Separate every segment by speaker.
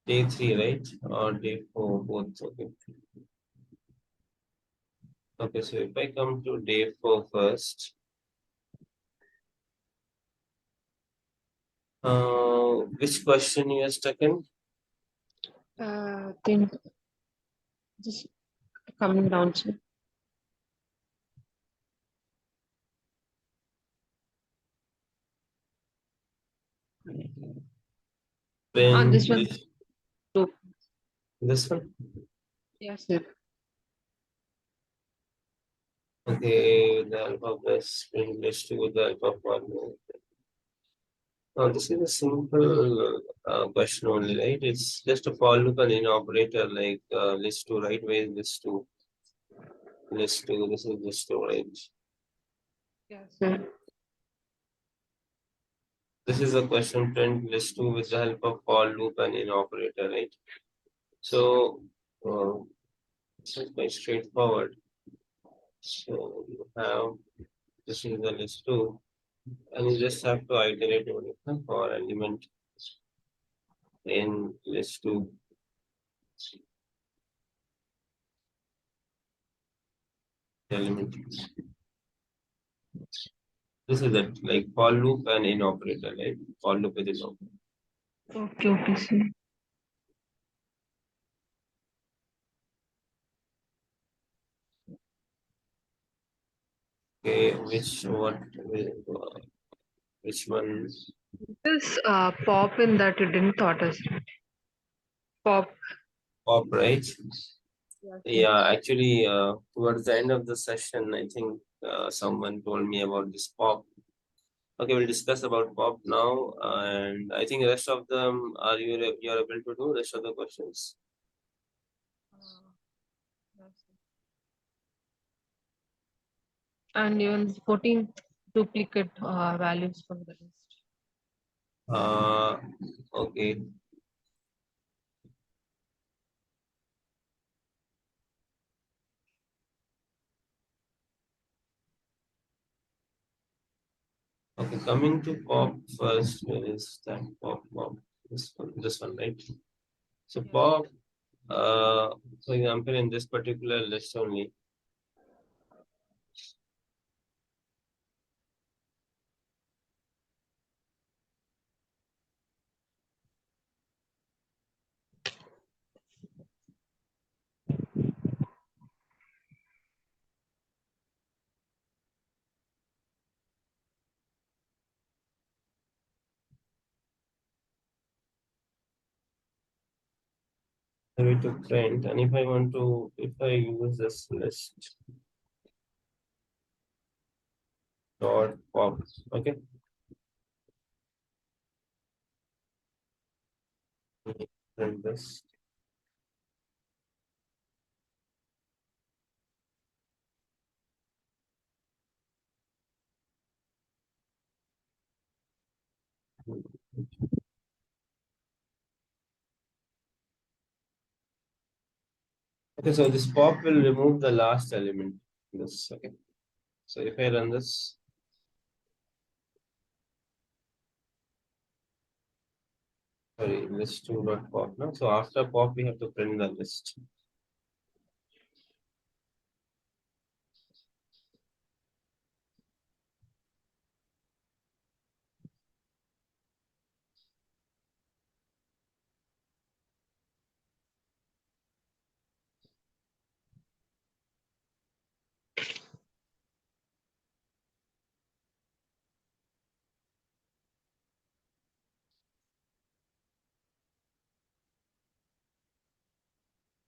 Speaker 1: Day 3, right? Or day 4, both. Okay. Okay, so if I come to day 4 first, which question you are stuck in?
Speaker 2: Think just coming down to. This
Speaker 1: When
Speaker 2: one too.
Speaker 1: this one?
Speaker 2: Yes, sir.
Speaker 1: Okay, the alpha plus English to the alpha one. Now, this is a simple question only, right? It's just a for loop and in operator like list two, right? Where is list two? List two, this is list two, right?
Speaker 2: Yes, sir.
Speaker 1: This is a question print list two with the help of for loop and in operator, right? So, uh, this is quite straightforward. So, you have this is the list two, and you just have to iterate on it for element in list two element. This is it, like for loop and in operator, right? For loop with in operator.
Speaker 2: Okay, okay, sir.
Speaker 1: Okay, which one?
Speaker 2: This pop in that you didn't thought us. Pop.
Speaker 1: Pop, right?
Speaker 2: Yes, sir.
Speaker 1: Yeah, actually, towards the end of the session, I think someone told me about this pop. Okay, we'll discuss about pop now, and I think the rest of them are you're able to do rest of the questions.
Speaker 2: Yes, sir. And even 14 duplicate values from the list.
Speaker 1: Uh, okay, okay. Coming to pop first, where is that pop? This one, right? So
Speaker 2: Yes.
Speaker 1: pop, uh, for example, in this particular list only. I need to print, and if I use this list dot pop, okay, print this. Okay, so this pop will remove the last element. This okay. So if I run this, sorry, list two dot pop now. So after pop, we have to print the list.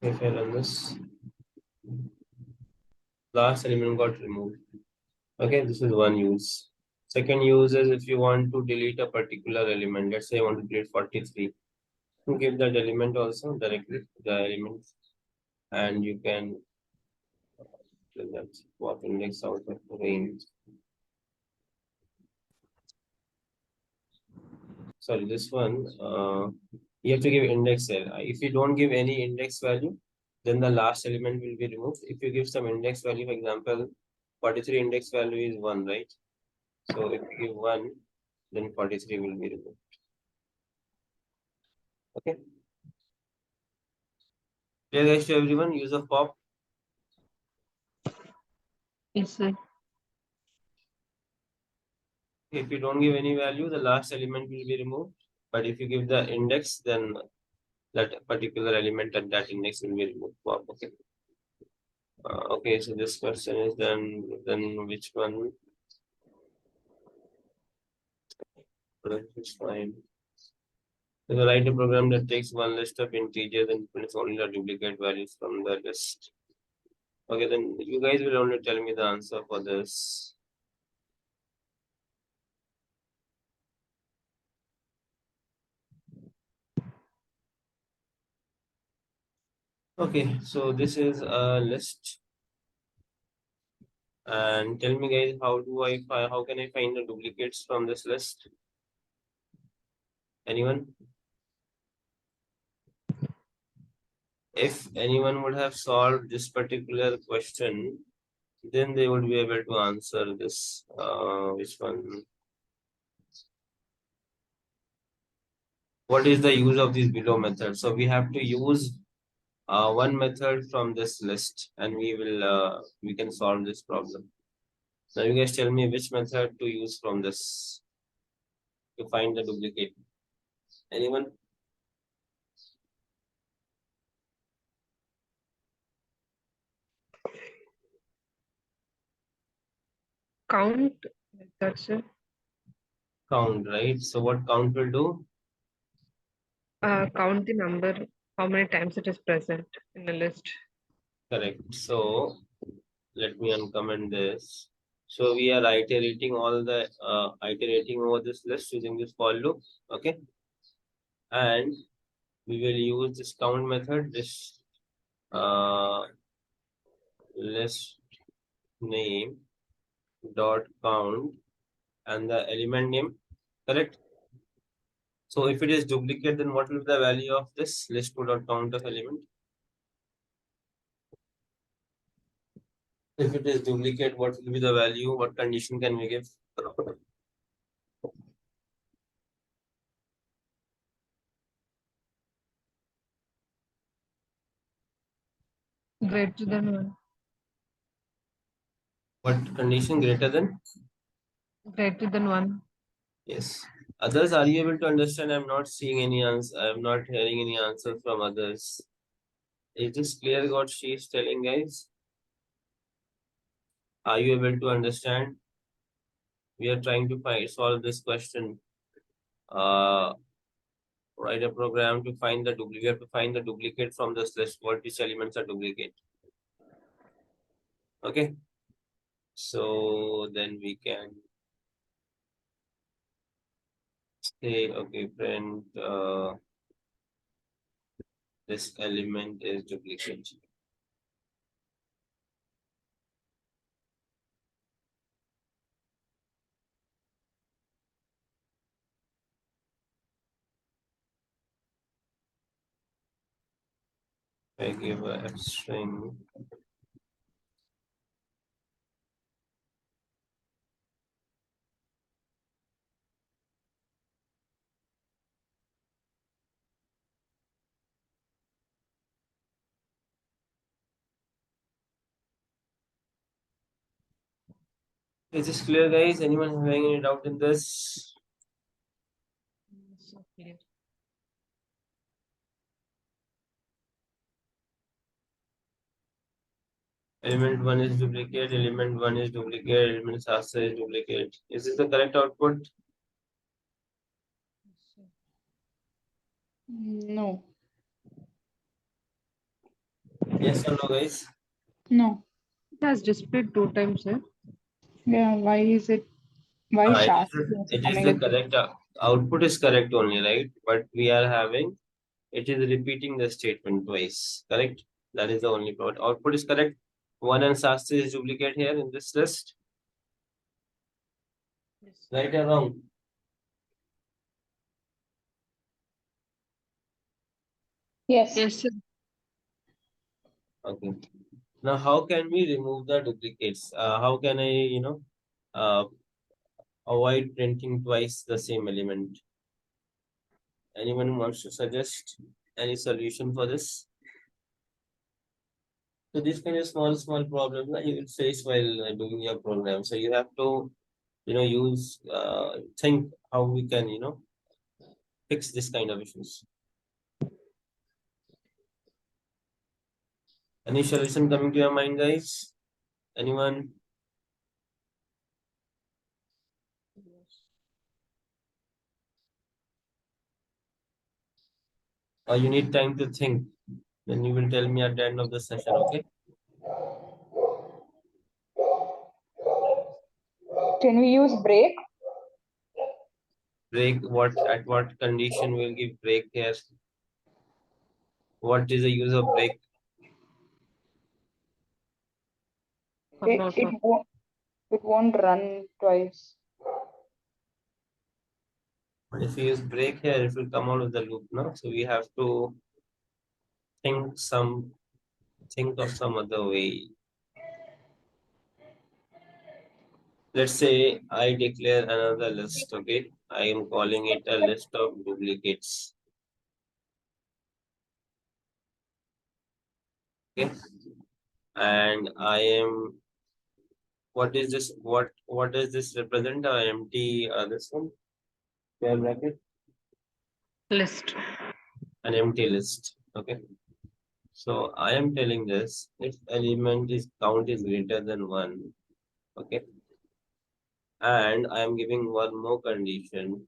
Speaker 1: If I run this, last element got removed. Okay, this is one use. Second use is if you want to delete a particular element. Let's say I want to delete 43. You give that element also directly the element, and you can let's swap index out of range. Sorry, this one, you have to give index there. If you don't give any index value, then the last element will be removed. If you give some index value, for example, 43 index value is 1, right? So if you give 1, then 43 will be removed. Okay. Clear guys to everyone? Use of pop.
Speaker 2: Yes, sir.
Speaker 1: If you don't give any value, the last element will be removed. But if you give the index, then that particular element at that index will be removed. Pop. Okay. Okay. So this question is then which one? It's fine. So write a program that takes one list of integers and prints only the duplicate values from the list. Okay, then you guys will only tell me the answer for this. Okay, so this is a list. And tell me guys, how can I find the duplicates from this list? Anyone? If anyone would have solved this particular question, then they would be able to answer this. Which one? What is the use of these below methods? So we have to use one method from this list, and we can solve this problem. Now you guys tell me which method to use from this to find the duplicate. Anyone?
Speaker 2: Count. That's it.
Speaker 1: Count, right? So what count will do?
Speaker 2: Count the number, how many times it is present in the list.
Speaker 1: Correct. So let me uncomment this. So we are iterating over this list using this for loop. Okay. And we will use this count method, this uh, list name dot count and the element name. Correct. So if it is duplicate, then what will be the value of this list dot count of element? If it is duplicate, what will be the value? What condition can we give?
Speaker 2: Greater than one.
Speaker 1: What condition greater than?
Speaker 2: Greater than one.
Speaker 1: Yes. Others, are you able to understand? I'm not seeing any answer. I'm not hearing any answers from others. Is this clear what she is telling, guys? Are you able to understand? We are trying to solve this question. Uh, Write a program to find the duplicate. We have to find the duplicate from this list. Which elements are duplicate? Okay. So then we can say, okay, friend, this element is duplicate. I give a string. Is this clear, guys? Anyone having any doubt in this?
Speaker 2: So clear.
Speaker 1: Element 1 is duplicate, element 1 is duplicate, element Shastra is duplicate. Is this the correct output?
Speaker 3: No.
Speaker 1: Yes or no, guys?
Speaker 3: No.
Speaker 2: It has displayed two times, sir.
Speaker 3: Yeah, why
Speaker 1: It
Speaker 3: Shastri
Speaker 1: is,
Speaker 3: also
Speaker 1: it is
Speaker 3: coming
Speaker 1: the
Speaker 3: up?
Speaker 1: correct output is correct only, right? But we are having it is repeating the statement twice, correct? That is the only part. Output is correct. 1 and Shastra is duplicate here in this list.
Speaker 2: Yes.
Speaker 1: Right or wrong?
Speaker 3: Yes.
Speaker 2: Yes, sir.
Speaker 1: Okay. Now, how can we remove the duplicates? How can I, uh, avoid printing twice the same element? Anyone who wants to suggest any solution for this? So these kind of small problems that you will face while doing your program. So you have to, use think how we can, fix this kind of issues. Any solution coming to your mind, guys? Anyone? Or you need time to think? Then you will tell me at the end of the session, okay?
Speaker 3: Can we use break?
Speaker 1: Break, at what condition we'll give break here? What is the use of break?
Speaker 3: It, it won't it won't run twice.
Speaker 1: If we use break here, it will come out of the loop, no? So we have to think of some other way. Let's say I declare another list, okay? I am calling it a list of duplicates. Okay. And I am, what is this? What does this represent? A empty this one? Square bracket?
Speaker 2: List.
Speaker 1: An empty list. Okay. So I am telling this if element is count is greater than one. Okay. And I am giving one more condition.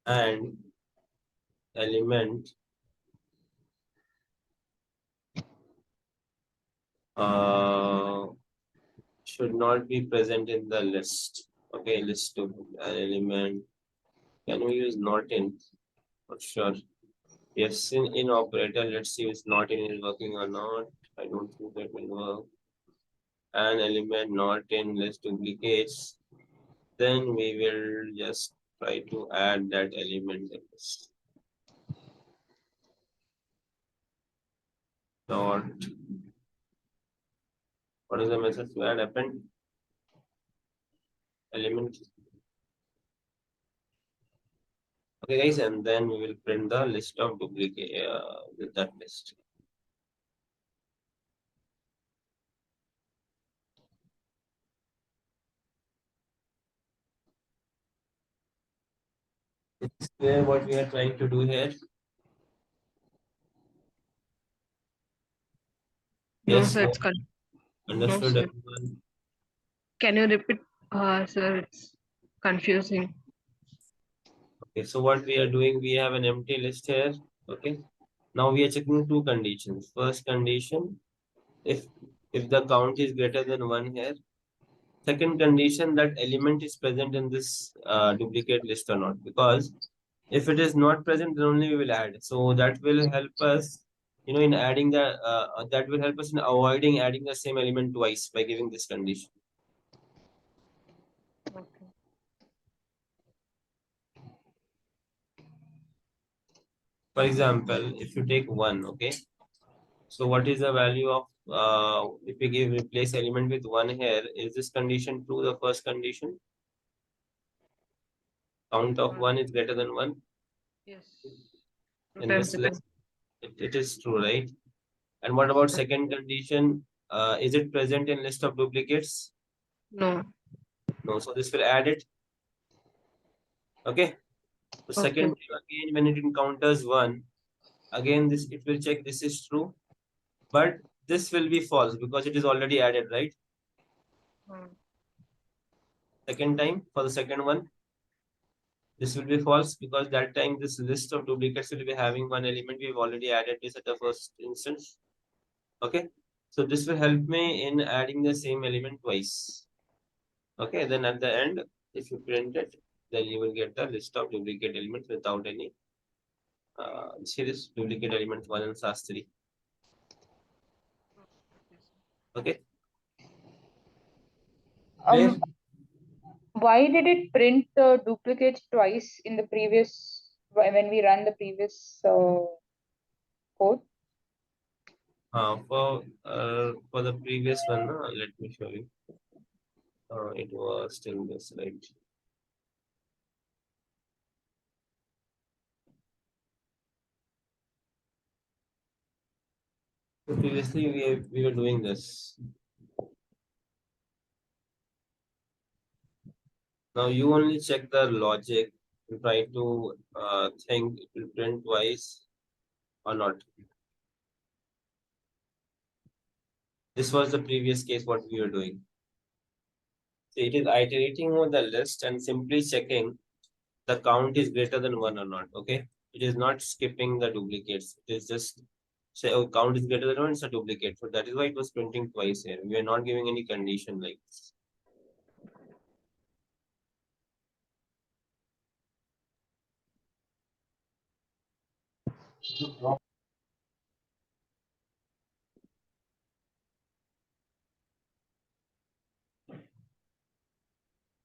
Speaker 1: And element uh should not be present in the list. Okay, list of an element. Can we use not in? For sure. Yes, in operator, let's see if it's not in is working or not. I don't think that will work. An element not in list duplicates. Then we will just try to add that element in this. Dot. What is the message to add append? Element. Okay, guys, and then we will print the list of duplicate with that list. It's clear what we are trying to do here.
Speaker 2: No,
Speaker 1: Yes,
Speaker 2: sir,
Speaker 1: no,
Speaker 2: it's no,
Speaker 1: understood
Speaker 2: sir.
Speaker 1: everyone.
Speaker 2: Can you repeat, sir? It's confusing.
Speaker 1: Okay, so what we are doing, we have an empty list here. Okay, now we are checking two conditions. First condition, if the count is greater than one here. Second condition, that element is present in this duplicate list or not. Because if it is not present, then only we will add. So that will help us, in adding that will help us in avoiding adding the same element twice by giving this condition.
Speaker 2: Okay.
Speaker 1: For example, if you take one, okay. So what is the value of if we replace element with one here? Is this condition true? The first condition, count of one is greater than one.
Speaker 2: Yes.
Speaker 1: In
Speaker 2: Sometimes
Speaker 1: this
Speaker 2: it is.
Speaker 1: list, it is true, right? And what about second condition? Is it present in list of duplicates?
Speaker 2: No.
Speaker 1: No. So this will add it. Okay. The
Speaker 2: Okay.
Speaker 1: second again, when it encounters one, again this it will check this is true, but this will be false because it is already added, right? Second time for the second one, this will be false because that time this list of duplicates will be having one element. We've already added this at the first instance. Okay. So this will help me in adding the same element twice. Okay. Then at the end, if you print it, then you will get the list of duplicate elements without any series duplicate elements 1 and SAS 3. Okay. Clear?
Speaker 3: Why did it print the duplicates twice in the previous when we run the previous code?
Speaker 1: For the previous one, let me show you. It was still this, right? So previously we were doing this. Now you only check the logic and try to think it will print twice or not. This was the previous case what we were doing. So it is iterating over the list and simply checking the count is greater than one or not. Okay. It is not skipping the duplicates. It is just say, oh, count is greater than one, it's a duplicate. So that is why it was printing twice here. We are not giving any condition like this.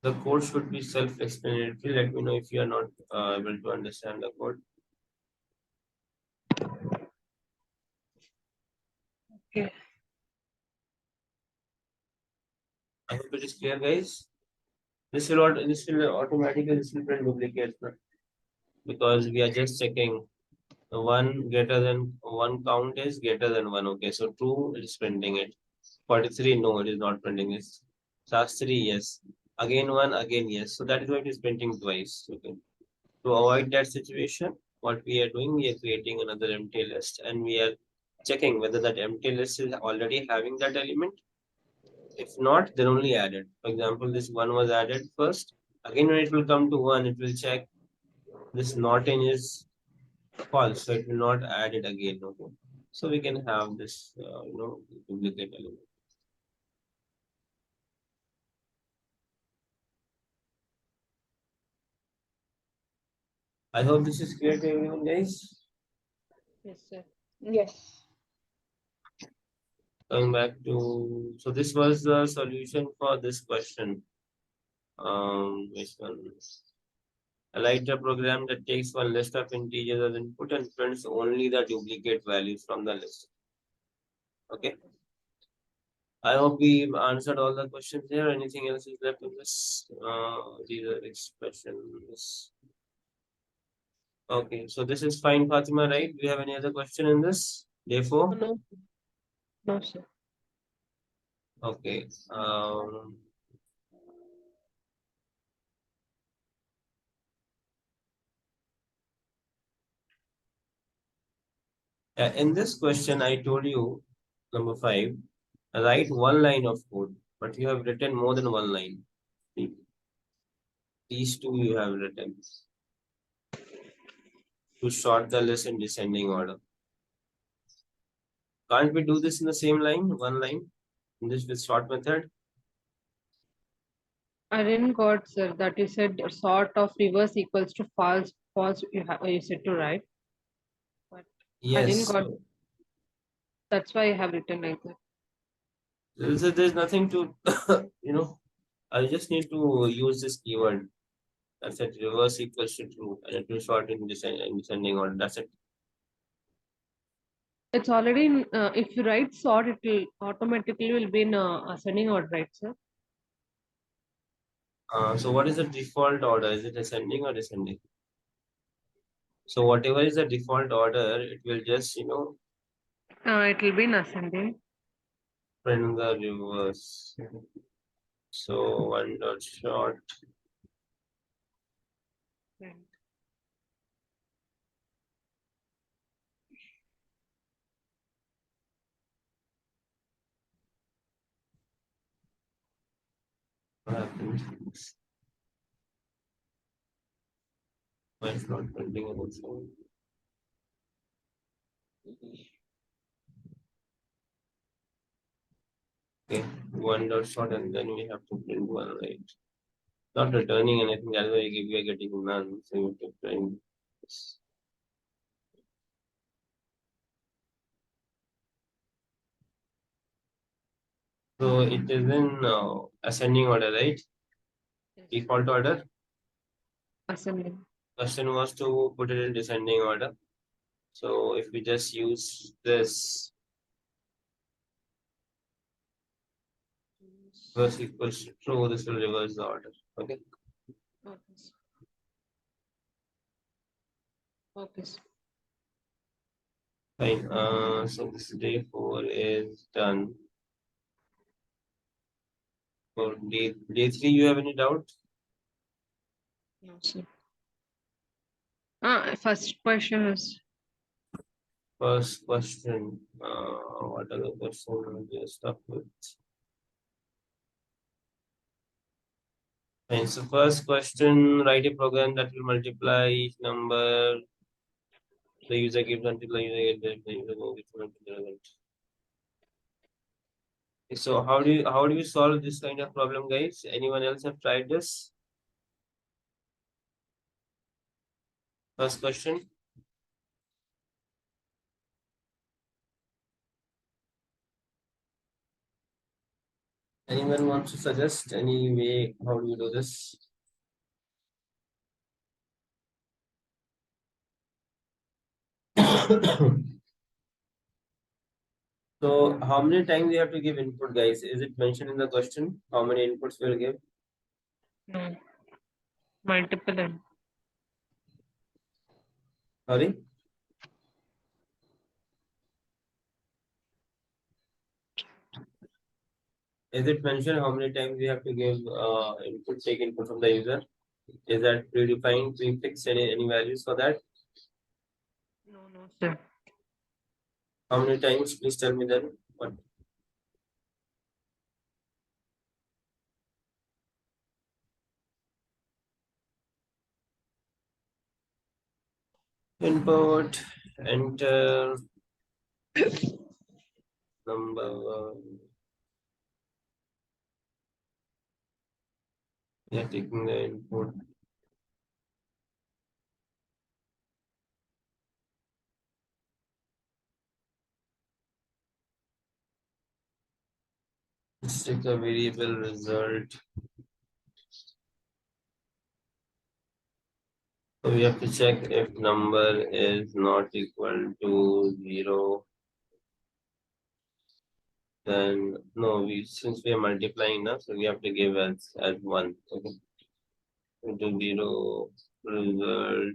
Speaker 1: The code should be self-explanatory. Let me know if you are not able to understand the code.
Speaker 2: Okay.
Speaker 1: I hope it is clear, guys. This will automatically print duplicates because we are just checking the one greater than one count is greater than one. Okay, so true, it is printing it. 43, no, it is not printing it. Shastri, yes. Again one, again yes. So that is why it is printing twice. Okay. To avoid that situation, what we are doing, we are creating another empty list and we are checking whether that empty list is already having that element. If not, then only add it. For example, this one was added first. Again, when it will come to one, it will check this not in is false, so it will not add it again. Okay. So we can have this, duplicate element. I hope this is clear to everyone, guys.
Speaker 2: Yes, sir.
Speaker 3: Yes.
Speaker 1: Coming back to, so this was the solution for this question. Which one? Write a program that takes one list of integers as input and prints only the duplicate values from the list. Okay. I hope we answered all the questions here. Anything else is left in this? These are expressions. Okay, so this is fine, Fatima, right? Do you have any other question in this? Day
Speaker 2: Oh,
Speaker 1: 4?
Speaker 2: no, no, sir.
Speaker 1: Okay. In this question, I told you, number 5, write one line of code, but you have written more than one line. See, these two you have written to sort the list in descending order. Can't we do this in the same line, one line, in this with sort method?
Speaker 2: I didn't got, sir, that you said sort of reverse equals to false. False, you said to write, but I didn't
Speaker 1: Yes.
Speaker 2: got. That's why I have written like that.
Speaker 1: There's nothing to, I just need to use this keyword. That's it. Reverse equals to true, and it will sort in descending order. That's it.
Speaker 2: It's already in, if you write sort, it will automatically will be in ascending order, right, sir?
Speaker 1: So what is the default order? Is it ascending or descending? So whatever is the default order, it will just,
Speaker 2: It will be in ascending.
Speaker 1: print the reverse. So one dot short.
Speaker 2: Right.
Speaker 1: What happened? Why it's not printing also? Okay, one dot short, and then we have to print one, right? Not returning anything. That's why we are getting none. So we have to print this. So it is in ascending order, right?
Speaker 2: Yes.
Speaker 1: Default order.
Speaker 2: Ascending.
Speaker 1: Question was to put it in descending order. So if we just use this reverse equals to true, this will reverse the order. Okay.
Speaker 2: Okay, sir. Okay, sir.
Speaker 1: Fine. So this day 4 is done. For day 3, you have any doubt?
Speaker 2: No, sir. First question is
Speaker 1: First question. What are the questions we are stuck with? Fine. So first question: write a program that will multiply each number the user gives until the user gets the user knows it's not relevant. So how do you solve this kind of problem, guys? Anyone else have tried this? First question. Anyone wants to suggest any way how do you do this? So how many times you have to give input, guys? Is it mentioned in the question? How many inputs will give?
Speaker 2: no multiple and
Speaker 1: Sorry? Is it mentioned how many times we have to give input, take input from the user? Is that predefined, prefixed, any values for that?
Speaker 2: no, sir.
Speaker 1: How many times? Please tell me then. What? Input, enter, number. We are taking the input. Let's take the variable result. So we have to check if number is not equal to 0. Then no, since we are multiplying now, so we have to give as 1. Okay. Into 0 result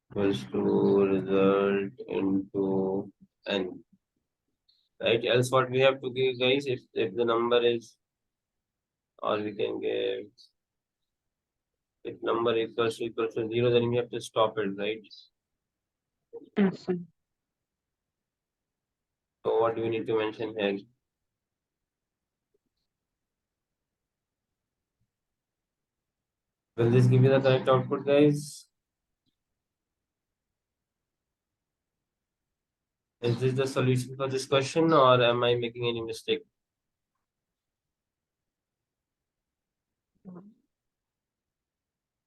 Speaker 1: equals to result into n. Right? Else what we have to give, guys, if the number is, or we can give, if number equals to 0, then we have to stop it, right?
Speaker 2: Yes, sir.
Speaker 1: So what do we need to mention here? Will this give you the correct output, guys? Is this the solution for this question, or am I making any mistake?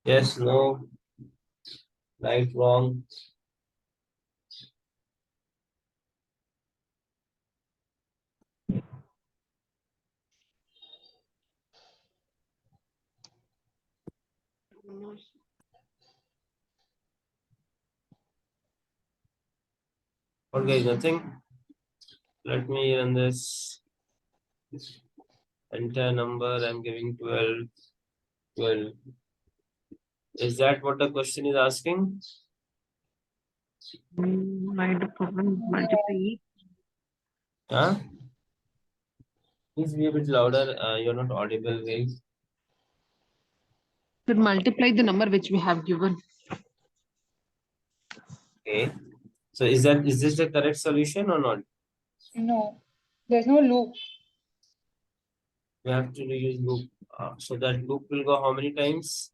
Speaker 1: Yes, no, right, wrong.
Speaker 2: No, sir.
Speaker 1: What, guys, nothing? Let me run this. Enter number, I'm giving 12. 12. Is that what the question is asking?
Speaker 2: Write a program multiply.
Speaker 1: Huh? Please be a bit louder. You're not audible, guys.
Speaker 2: Should multiply the number which we have given.
Speaker 1: Okay. So is this the correct solution or not?
Speaker 3: No, there's no loop.
Speaker 1: We have to use loop. So that loop will go how many times?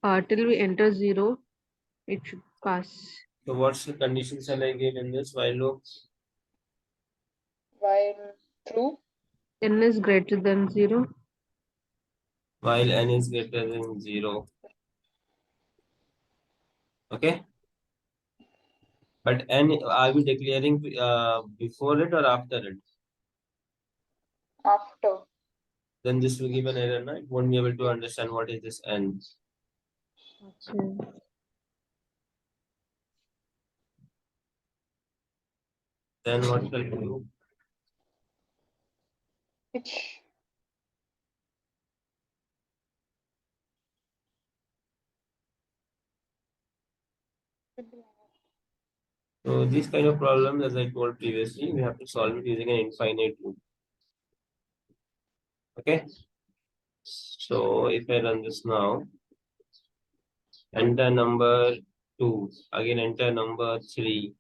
Speaker 2: Till we enter 0, it should pass.
Speaker 1: So what's the condition shall I give in this while loop?
Speaker 3: While true,
Speaker 2: N is greater than 0.
Speaker 1: While n is greater than 0. Okay. But n, are we declaring before it or after it?
Speaker 3: after.
Speaker 1: Then this will give an error, no? It won't be able to understand what is this n.
Speaker 2: Okay.
Speaker 1: Then what shall we do?
Speaker 3: Which
Speaker 1: So these kind of problems, as I told previously, we have to solve it using an infinite loop. Okay. So if I run this now, enter number 2, again enter number 3,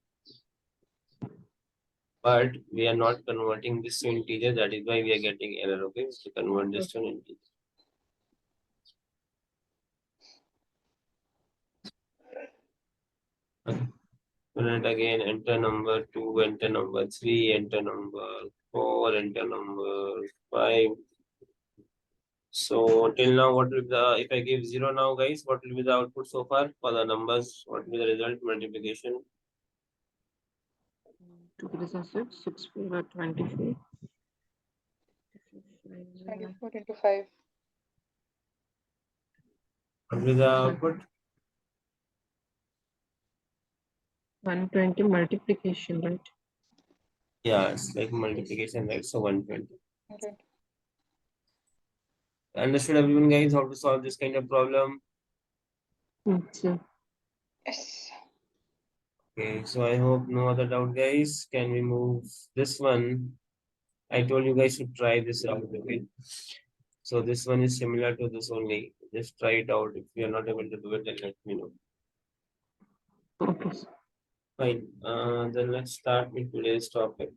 Speaker 1: but we are not converting this to integer, that is why we are getting error. Okay, so convert this to an integer. Okay. Run it again, enter number 2, enter number 3, enter number 4, enter number 5. So till now, what will be the, if I give 0 now, guys, what will be the output so far for the numbers? What will be the result? Multiplication.
Speaker 2: 2 3 is 6, 6 4 are 24.
Speaker 3: 24 into 5.
Speaker 1: What will be the output?
Speaker 2: 120 multiplication, right?
Speaker 1: Yeah, it's like multiplication, right? So 120.
Speaker 3: Okay.
Speaker 1: Understood everyone, guys, how to solve this kind of problem?
Speaker 2: So,
Speaker 3: Yes.
Speaker 1: Okay, so I hope no other doubt, guys. Can we move this one? I told you guys to try this out, okay? So this one is similar to this only. Just try it out. If you are not able to do it, then let me know.
Speaker 2: okay.
Speaker 1: Fine. Then let's start with today's topic.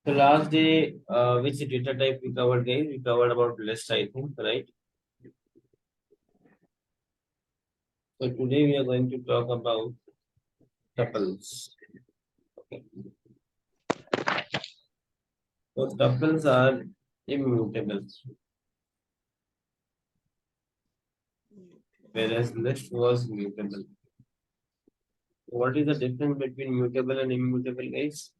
Speaker 1: So last day, which data type we covered, guys? We covered about list, I think, right? So today we are going to talk about tuples. Okay. So tuples are immutable, whereas list was mutable. What is the difference between mutable and immutable, guys?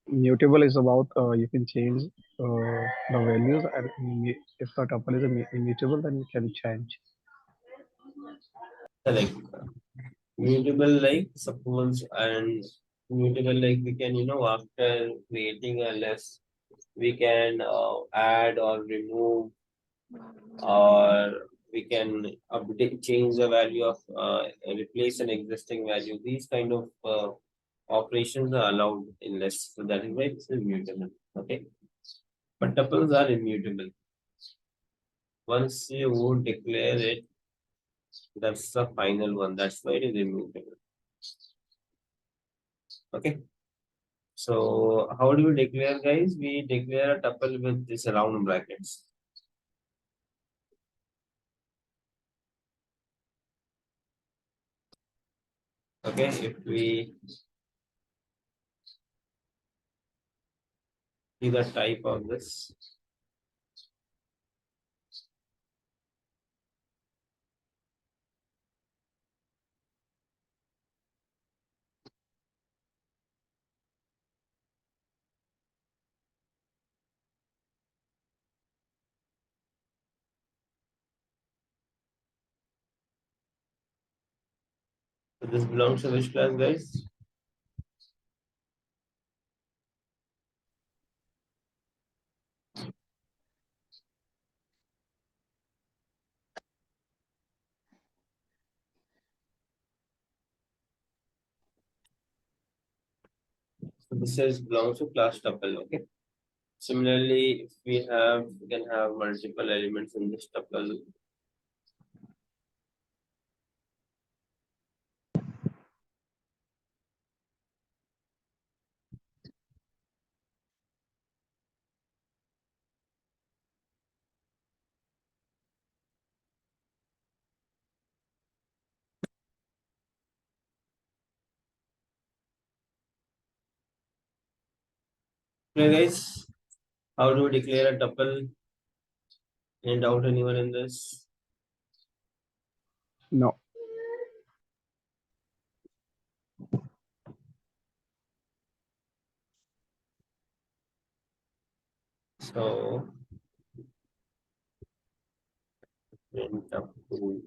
Speaker 4: Mutable is about you can change the values, and if the tuple is immutable, then you can change.
Speaker 1: Correct. Mutable, like suppose, and mutable, like we can, after creating a list, we can add or remove, or we can update, change the value of, replace an existing value. These kind of operations are allowed in list. So that is why it's immutable. Okay. But tuples are immutable. Once you declare it, that's the final one. That's why it is immutable. Okay. So how do we declare, guys? We declare a tuple with this round brackets. Okay, if we see the type of this, so this belongs to which class, guys? So this is belongs to class tuple. Okay. Similarly, if we can have multiple elements in this tuple. Okay, guys, how do we declare a tuple? Any doubt anyone in this?
Speaker 4: No,
Speaker 1: So in tuple.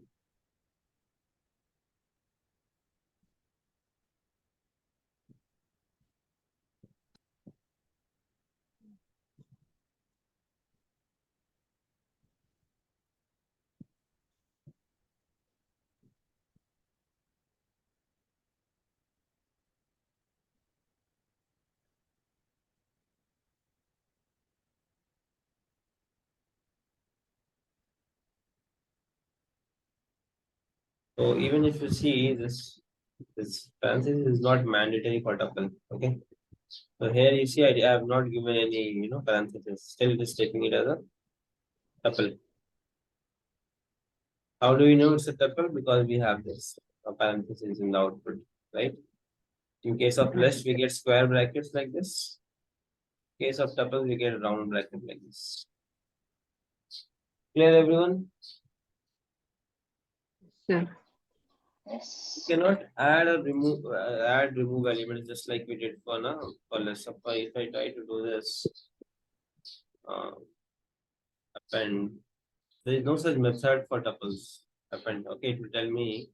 Speaker 1: So even if you see this parenthesis is not mandatory for tuple. Okay. So here you see I have not given any parenthesis. Still it is taking it as a tuple. How do we know it's a tuple? Because we have this parenthesis in the output, right? In case of list, we get square brackets like this. In case of tuple, we get round bracket like this. Clear, everyone?
Speaker 2: Sir.
Speaker 1: You
Speaker 3: Yes.
Speaker 1: cannot add or remove elements just like we did for list. So if I try to do this, uh, append, there is no such method for tuples. Append. Okay, it will tell me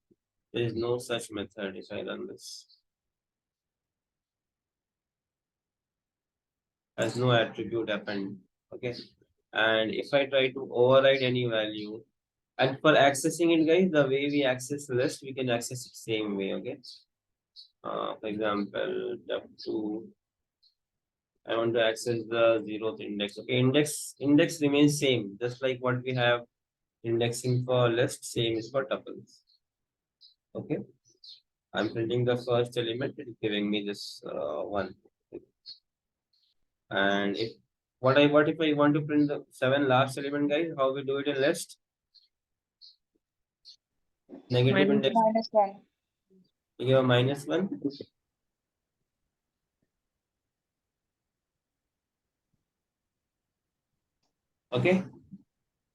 Speaker 1: there is no such method if I run this. Has no attribute append. Okay, and if I try to override any value, and for accessing it, guys, the way we access list, we can access it same way. Okay, for example, W2. I want to access the 0th index. Okay, index remains same, just like what we have indexing for list, same is for tuples. Okay, I'm printing the first element, it's giving me this one. And if what if I want to print the 7 last element, guys? How we do it in list? Negative
Speaker 2: Minus
Speaker 1: index,
Speaker 3: -1.
Speaker 1: you give a -1. Okay.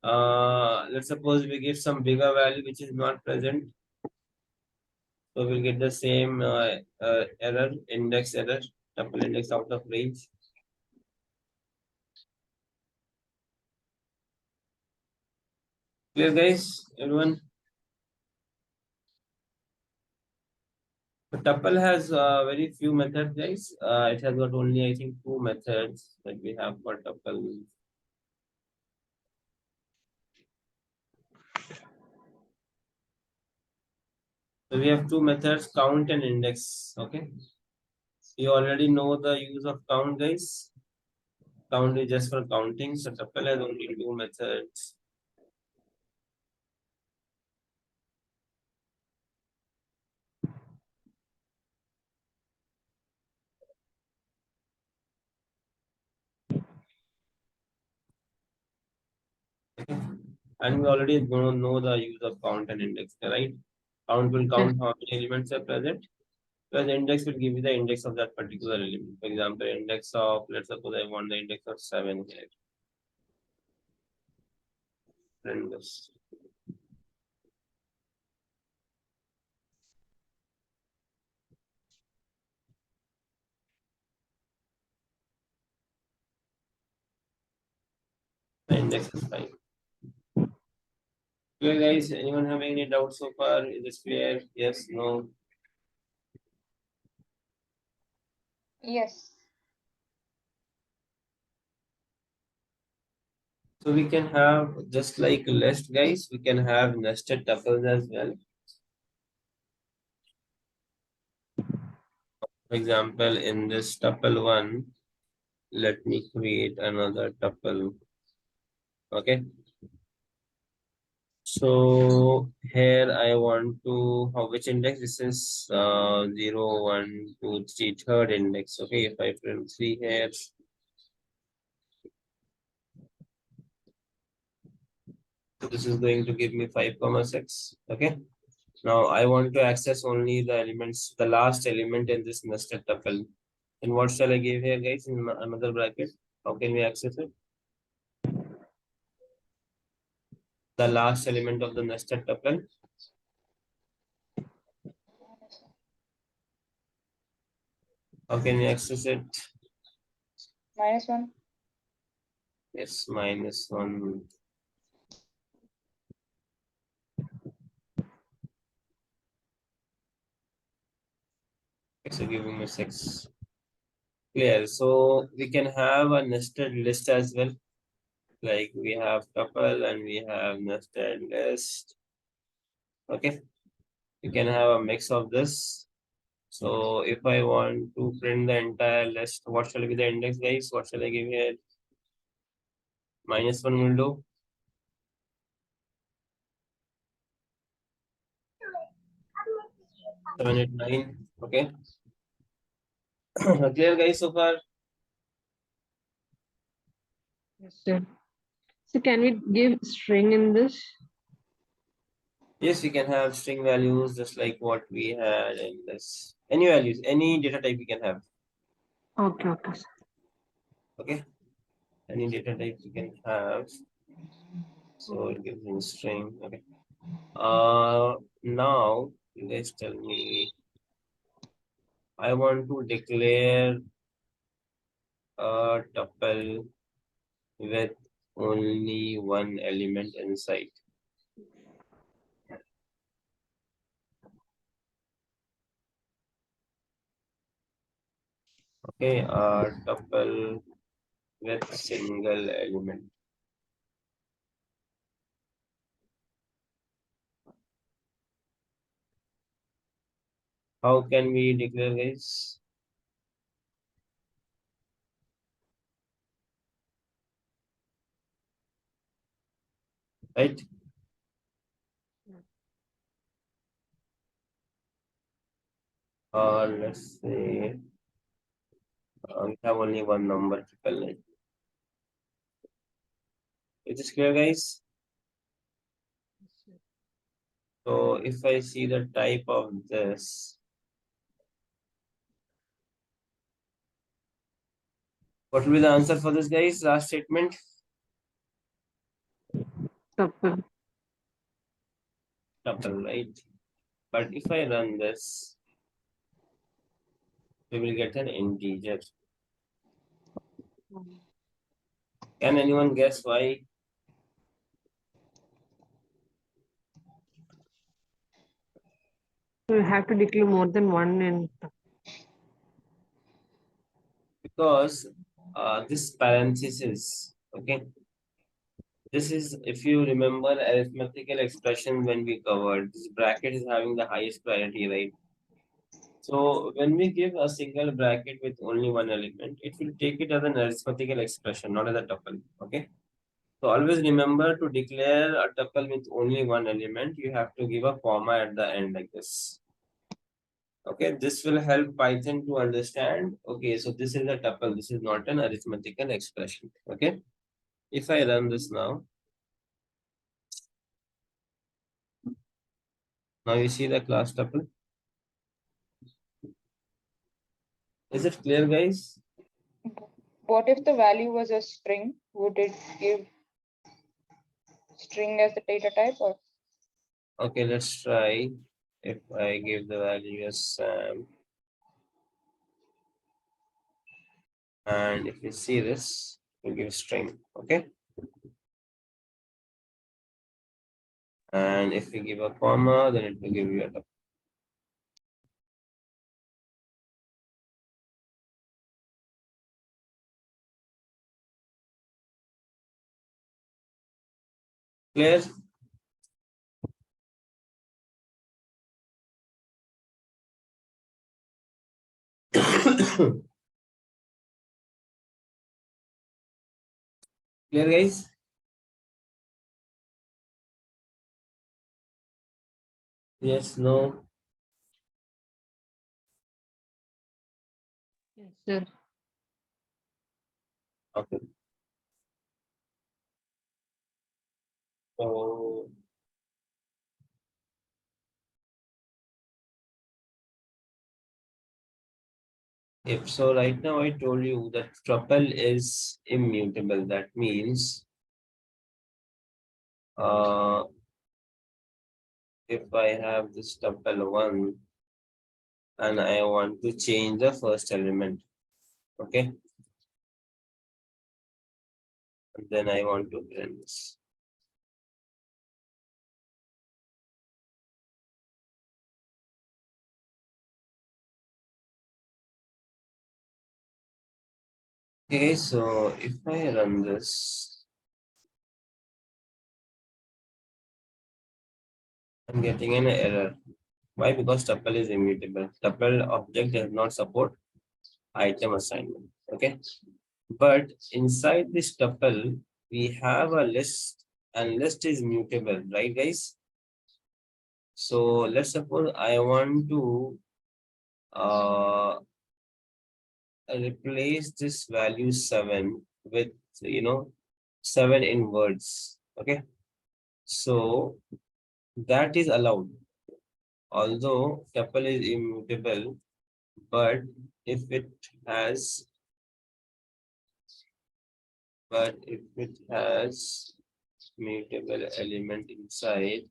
Speaker 1: Let's suppose we give some bigger value which is not present. So we'll get the same error, index error, tuple index out of range. Clear, guys? Everyone? The tuple has very few methods, guys. It has got only, I think, 2 methods that we have for tuple. So we have 2 methods, count and index. Okay. You already know the use of count, guys. Count is just for counting. So tuple has only 2 methods. And we already know the use of count and index, right? Count will count how many elements are present. Whereas index will give you the index of that particular element. For example, index of, let's suppose I want the index of 7 here. Print this. The index is 5. Clear, guys? Anyone having any doubts so far? Is this clear? Yes, no?
Speaker 3: Yes.
Speaker 1: So we can have, just like list, guys, we can have nested tuples as well. For example, in this tuple 1, let me create another tuple. Okay. So here I want to, which index? This is 0, 1, 2, 3, third index. Okay, if I print 3 here, so this is going to give me 5, 6. Okay. Now I want to access only the elements, the last element in this nested tuple. And what shall I give here, guys, in another bracket? How can we access it? The last element of the nested tuple. How can we access it?
Speaker 3: -1.
Speaker 1: Yes, -1. So giving me 6. Clear. So we can have a nested list as well. Like we have tuple and we have nested list. Okay. You can have a mix of this. So if I want to print the entire list, what shall be the index, guys? What shall I give here? -1 will do. 7, 8, 9. Okay. Clear, guys, so far?
Speaker 2: Yes, sir. So can we give string in this?
Speaker 1: Yes, we can have string values just like what we had in this. Any values, any data type we can have.
Speaker 2: Okay, okay, sir.
Speaker 1: Okay. Any data type we can have. So it gives me string. Okay. Now you guys tell me. I want to declare a tuple with only one element inside. Okay, a tuple with single element. How can we declare, guys? Right? Or let's say we have only one number tuple. Is this clear, guys? So if I see the type of this, what will be the answer for this, guys? Last statement.
Speaker 2: Tuple.
Speaker 1: Tuple, right? But if I run this, we will get an integer. Can anyone guess why?
Speaker 2: So we have to declare more than one in.
Speaker 1: Because this parenthesis, okay, this is, if you remember arithmetical expression when we covered, this bracket is having the highest priority, right? So when we give a single bracket with only one element, it will take it as an arithmetical expression, not as a tuple, okay? So always remember to declare a tuple with only one element, you have to give a comma at the end like this. Okay, this will help Python to understand. Okay, so this is a tuple. This is not an arithmetical expression. Okay, if I run this now you see the class tuple. Is it clear, guys?
Speaker 3: What if the value was a string? Would it give string as the data type or?
Speaker 1: Okay, let's try. If I give the value as Sam, and if you see this, we give string. Okay, and if we give a comma, then it will give you a tuple. Clear? Clear, guys? Yes, no.
Speaker 2: Yes, sir.
Speaker 1: Okay. So if so, right now I told you that tuple is immutable. That means if I have this tuple 1 and I want to change the first element, okay, and then I want to print this. Okay, so if I run this, I'm getting an error. Why? Because tuple is immutable. Tuple object does not support item assignment. Okay, but inside this tuple, we have a list, and list is mutable, right, guys? So let's suppose I want to replace this value 7 with, 7 in words. Okay. So that is allowed. Although tuple is immutable, but if it has mutable element inside,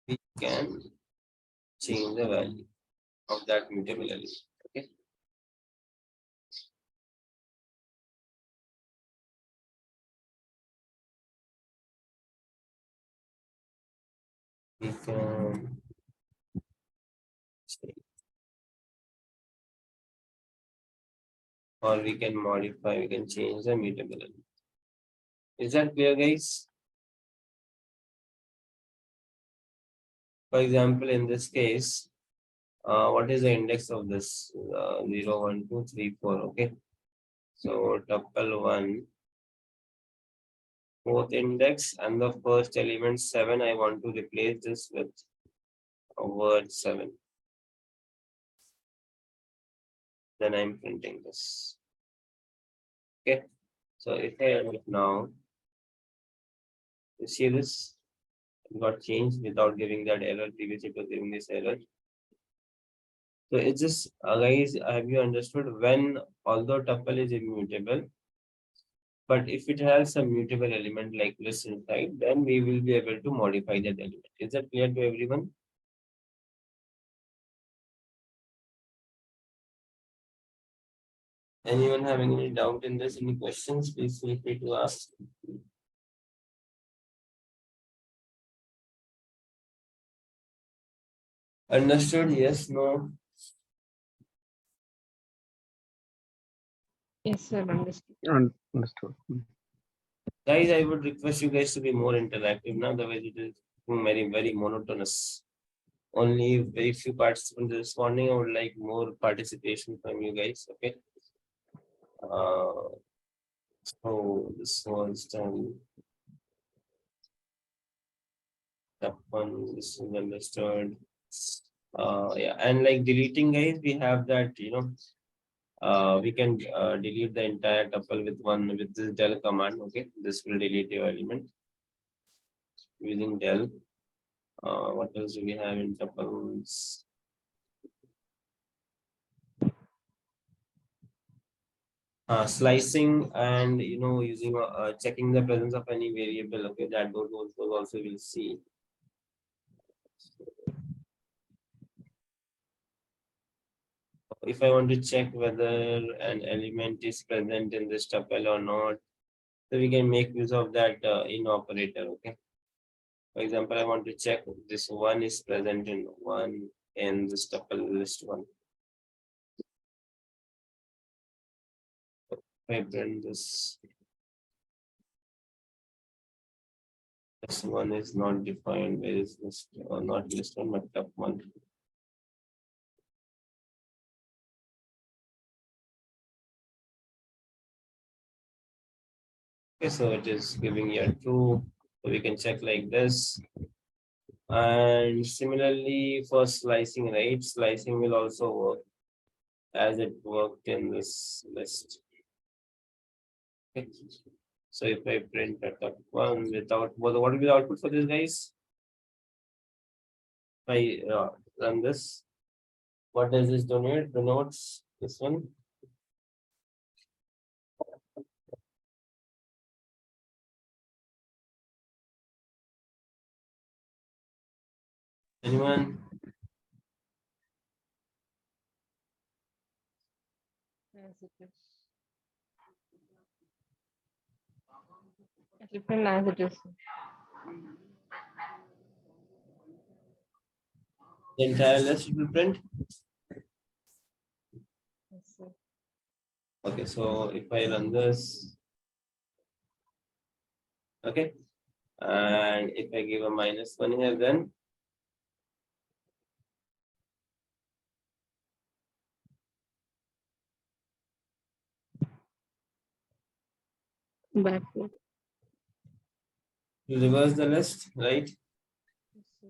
Speaker 1: we can change the value of that mutable element. Okay. We can say, or we can modify, we can change the mutable element. Is that clear, guys? For example, in this case, what is the index of this? 0, 1, 2, 3, 4. Okay. So tuple 1, fourth index, and the first element 7. I want to replace this with a word 7. Then I'm printing this. Okay. So if I run it now, you see this got changed without giving that error. Previously, it was giving this error. So it's just, guys, have you understood when, although tuple is immutable, but if it has some mutable element like this inside, then we will be able to modify that element. Is that clear to everyone? Anyone having any doubt in this? Any questions? Please feel free to ask. Understood? Yes, no.
Speaker 2: Yes, sir, understood.
Speaker 4: Understood.
Speaker 1: Guys, I would request you guys to be more interactive now, otherwise it is very, very monotonous. Only very few participants responding. I would like more participation from you guys. Okay. So this was done. That one, this is understood. Yeah, and like deleting, guys, we have that, we can delete the entire tuple with this del command. Okay, this will delete your element using del. What else do we have in tuples? Slicing and using checking the presence of any variable. Okay, that those also we'll see. If I want to check whether an element is present in this tuple or not, so we can make use of that in operator. Okay. For example, I want to check this one is present in one in this tuple list one. I print this. This one is not defined. Where is this? Not list one, but tup one. Okay, so it is giving you a true. So we can check like this. And similarly for slicing, right? Slicing will also work as it worked in this list. Okay. So if I print a tup one without, what will be the output for this, guys? If I run this, what does this donate? Denotes this one. Anyone?
Speaker 2: As it is. It will print as it is.
Speaker 1: The entire list will print.
Speaker 2: Yes, sir.
Speaker 1: Okay, so if I run this, okay, and if I give a -1 here, then
Speaker 2: Backward.
Speaker 1: reverse the list, right?
Speaker 2: Yes, sir.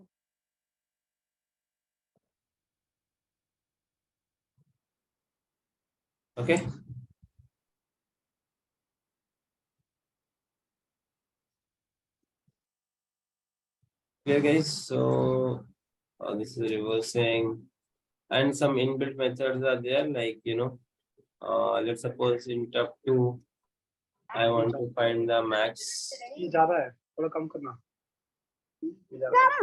Speaker 1: Okay. Clear, guys? So this is reversing, and some inbuilt methods are there, like let's suppose in tab 2, I want to find the max.
Speaker 4: ये ज्यादा है थोड़ा कम करना ये ज्यादा है।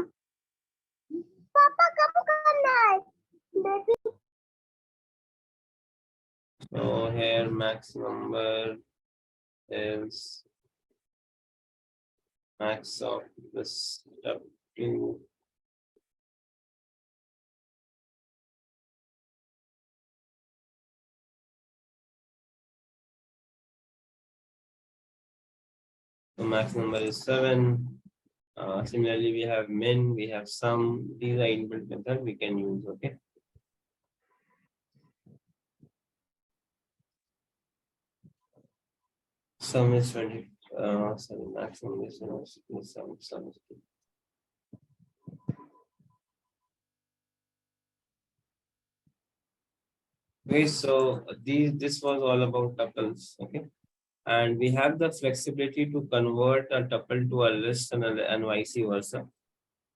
Speaker 1: So here max number is max of this tab 2. So max number is 7. Similarly, we have min, we have sum. These are inbuilt methods we can use. Okay. Sum is 20. Sorry, maximum is sum is 2. Okay, so this was all about tuples. Okay, and we have the flexibility to convert a tuple to a list and vice versa.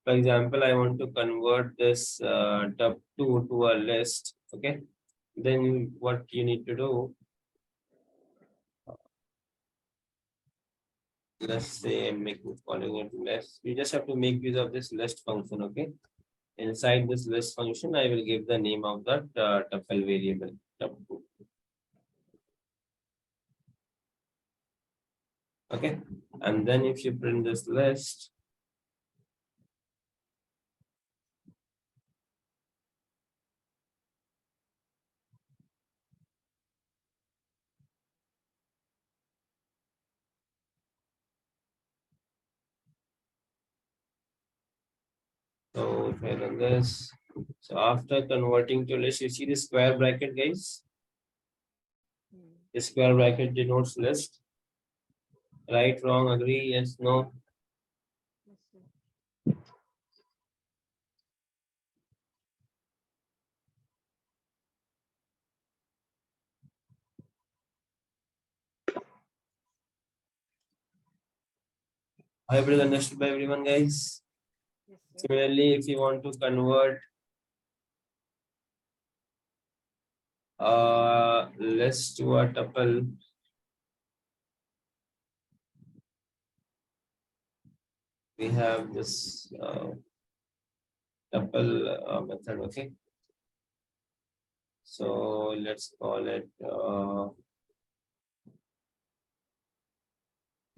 Speaker 1: For example, I want to convert this tup2 to a list. Okay, then what you need to do, let's say I'm calling it list. You just have to make use of this list function. Okay, inside this list function, I will give the name of that tuple variable tup2. Okay, and then if you print this list, so if I run this, so after converting to list, you see the square bracket, guys.
Speaker 2: Hmm.
Speaker 1: The square bracket denotes list. Right, wrong, agree, yes, no.
Speaker 2: Yes, sir.
Speaker 1: I hope it is understood by everyone, guys.
Speaker 2: Yes, sir.
Speaker 1: Similarly, if you want to convert list to a tuple, we have this tuple method. Okay, so let's call it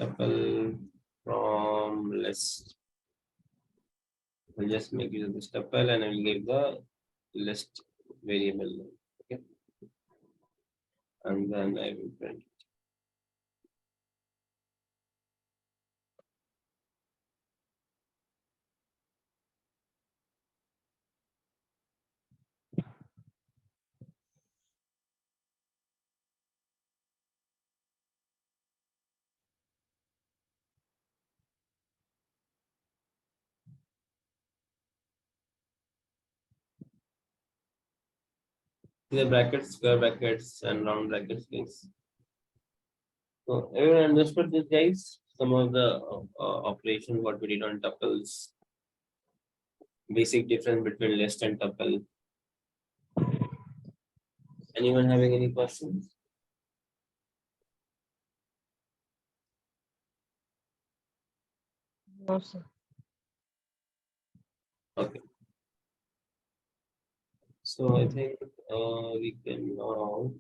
Speaker 1: tuple from list. We'll just make use of this tuple and I will give the list variable. Okay, and then I will print. The brackets, square brackets, and round brackets, guys. So everyone understood this, guys? Some of the operation what we did on tuples, basic difference between list and tuple. Anyone having any questions?
Speaker 2: No, sir.
Speaker 1: Okay. So I think we can now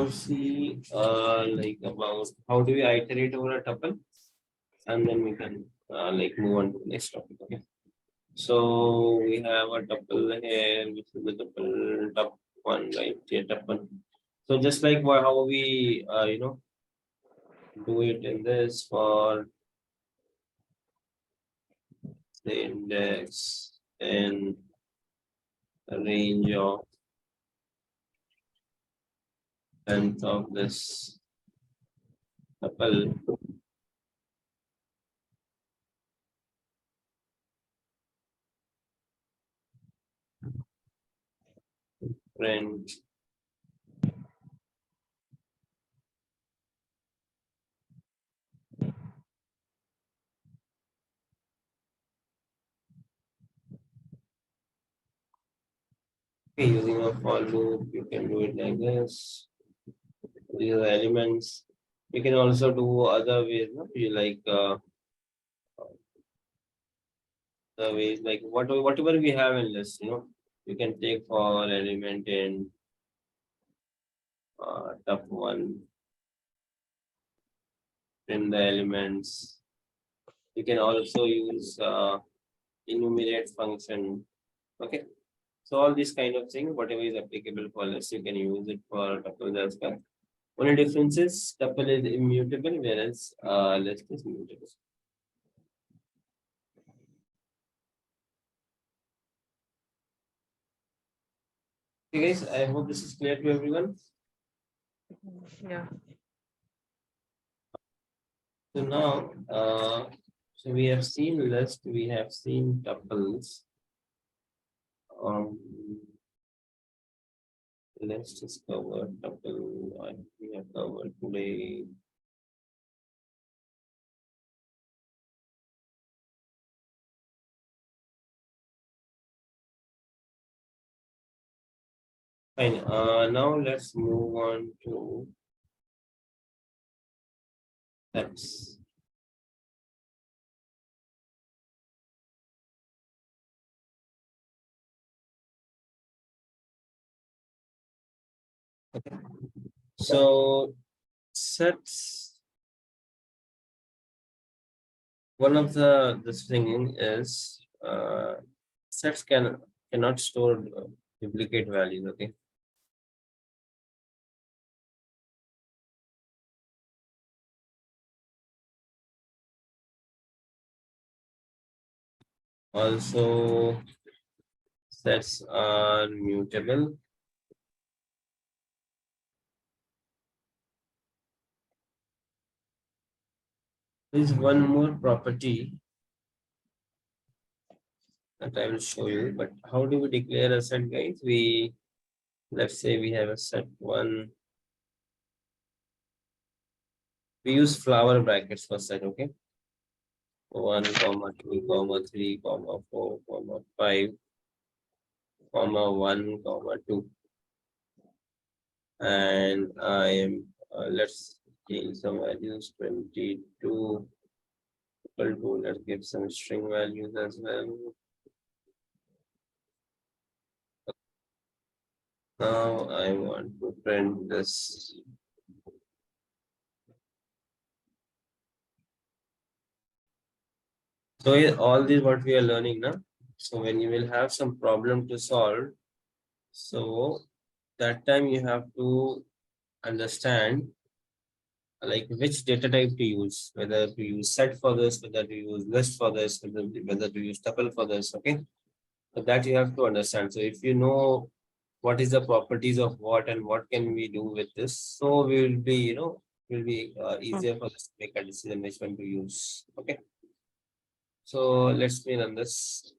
Speaker 1: see like about how do we iterate over a tuple, and then we can like move on to the next topic. Okay. So we have a tuple here, which is the tuple tup1, right? Yeah, tuple. So just like how we do it in this for the index in a range of length of this tuple print using a for loop. You can do it like this. These are the elements. You can also do other ways. No? You like the ways like whatever we have in list. You can take for element in top one, print the elements. You can also use enumerate function. Okay. So all these kind of things, whatever is applicable for list, you can use it for tuple as well. Only difference is tuple is immutable, whereas list is mutable. Okay, guys, I hope this is clear to everyone.
Speaker 2: Yeah.
Speaker 1: So now, so we have seen list, we have seen tuples. Let's just cover tuple. We have covered today. Fine. Now let's move on to sets. So sets. One of the this thing is sets cannot store duplicate values. Okay. Also, sets are mutable. There is one more property that I will show you. But how do we declare a set, guys? Let's say we have a set one. We use flower brackets for set. Okay. 1, comma 2, comma 3, comma 4, comma 5, comma 1, comma 2. And I am let's change some values 22 equal to, let's give some string values as well. Now I want to print this. So all these what we are learning now. So when you will have some problem to solve, so that time you have to understand like which data type to use, whether to use set for this, whether to use list for this, whether to use tuple for this. Okay, so that you have to understand. So if you know what is the properties of what and what can we do with this, so we will be will be easier for us to make a decision which one to use. Okay, so let's run this.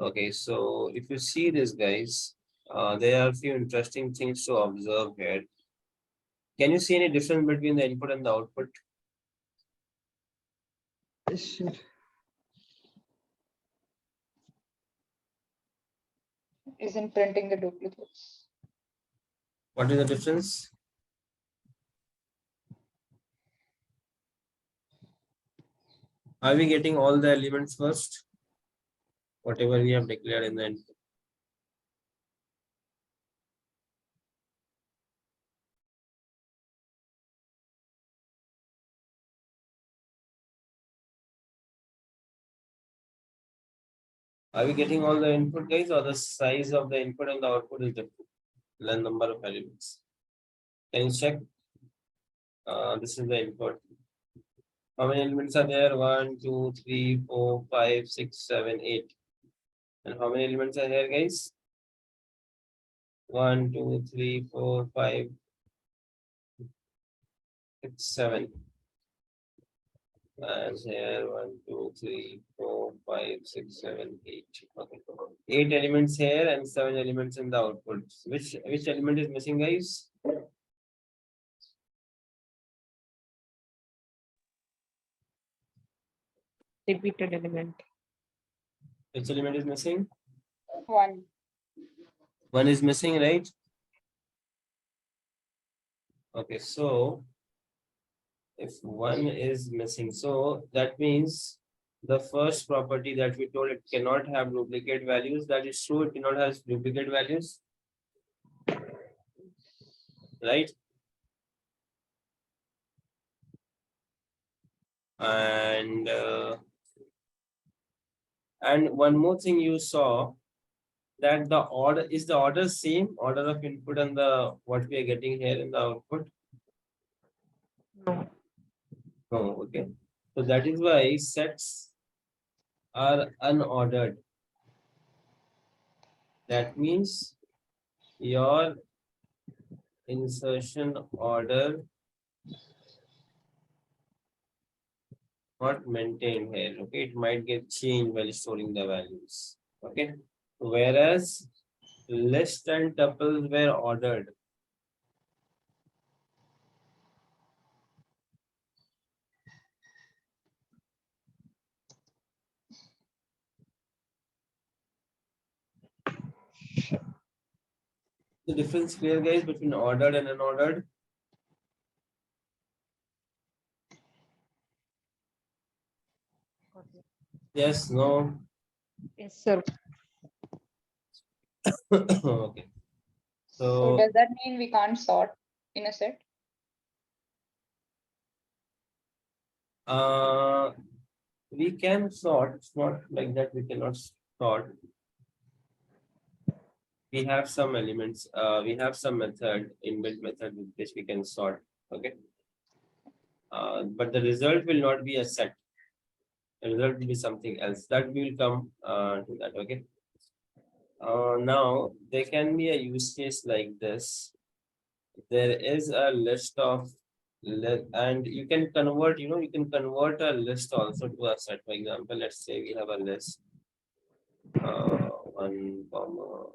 Speaker 1: Okay, so if you see this, guys, there are a few interesting things to observe here. Can you see any difference between the input and the output?
Speaker 2: Sure.
Speaker 3: Isn't printing the duplicates.
Speaker 1: What is the difference? Are we getting all the elements first? Whatever we have declared in the input. Are we getting all the input, guys, or the size of the input and the output is different? The number of elements. Can you check? This is the input. How many elements are there? 1, 2, 3, 4, 5, 6, 7, 8. And how many elements are here, guys? 1, 2, 3, 4, 5, 6, 7. And here 1, 2, 3, 4, 5, 6, 7, 8. Okay. 8 elements here and 7 elements in the output. Which element is missing, guys?
Speaker 2: Repeated element.
Speaker 1: Which element is missing?
Speaker 3: One.
Speaker 1: 1 is missing, right? Okay, so if 1 is missing, so that means the first property that we told, it cannot have duplicate values. That is true, it cannot have duplicate values, right? And one more thing you saw, that the order same, order of input and the what we are getting here in the output?
Speaker 2: No.
Speaker 1: No, okay. So that is why sets are unordered. That means your insertion order not maintained here. Okay, it might get changed while storing the values. Okay, whereas list and tuples were ordered. The difference clear, guys, between ordered and unordered? Yes, no.
Speaker 2: Yes, sir.
Speaker 1: Okay.
Speaker 3: So
Speaker 1: So
Speaker 3: does that mean we can't sort in a set?
Speaker 1: we can sort. It's not like that we cannot sort. We have some elements. We have some method, inbuilt method with which we can sort. Okay. But the result will not be a set. The result will be something else. That we will come to that. Okay. Now there can be a use case like this. There is a list of and you can convert, you can convert a list also to a set. For example, let's say we have a list 1 comma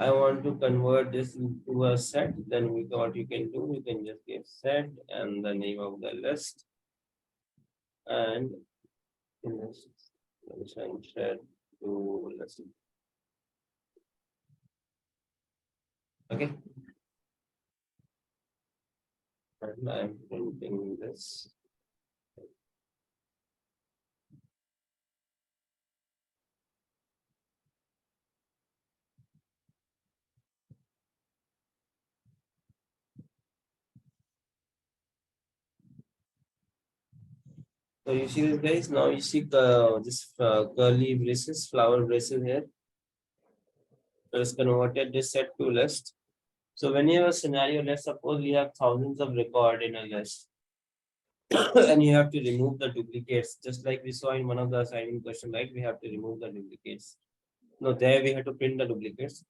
Speaker 1: I want to convert this into a set. Then what you can do, you can just give set and the name of the list and set to list. Okay. And I'm printing this. So you see this, guys. Now you see this curly braces, flower braces here. So it's converted this set to list. So when you have a scenario, let's suppose we have thousands of record in a list. And you have to remove the duplicates, just like we saw in one of the assignment question, right? We have to remove the duplicates. No, there we have to print the duplicates.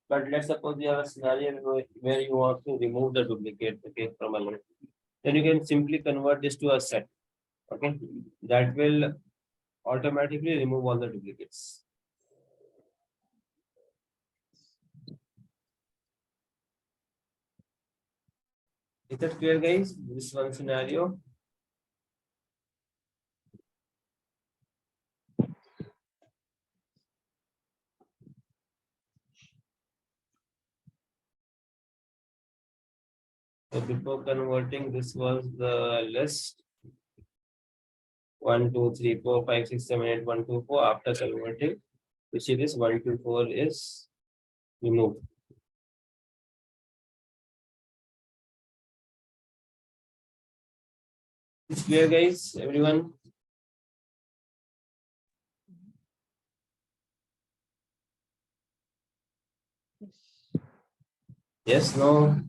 Speaker 1: But let's suppose you have a scenario where you want to remove the duplicate, okay, from a list. Then you can simply convert this to a set. Okay, that will automatically remove all the duplicates. Is that clear, guys? This one scenario. So before converting, this was the list 1, 2, 3, 4, 5, 6, 7, 8, 1, 2, 4. After converting, you see this 1, 2, 4 is removed. It's clear, guys? Everyone? Yes, no.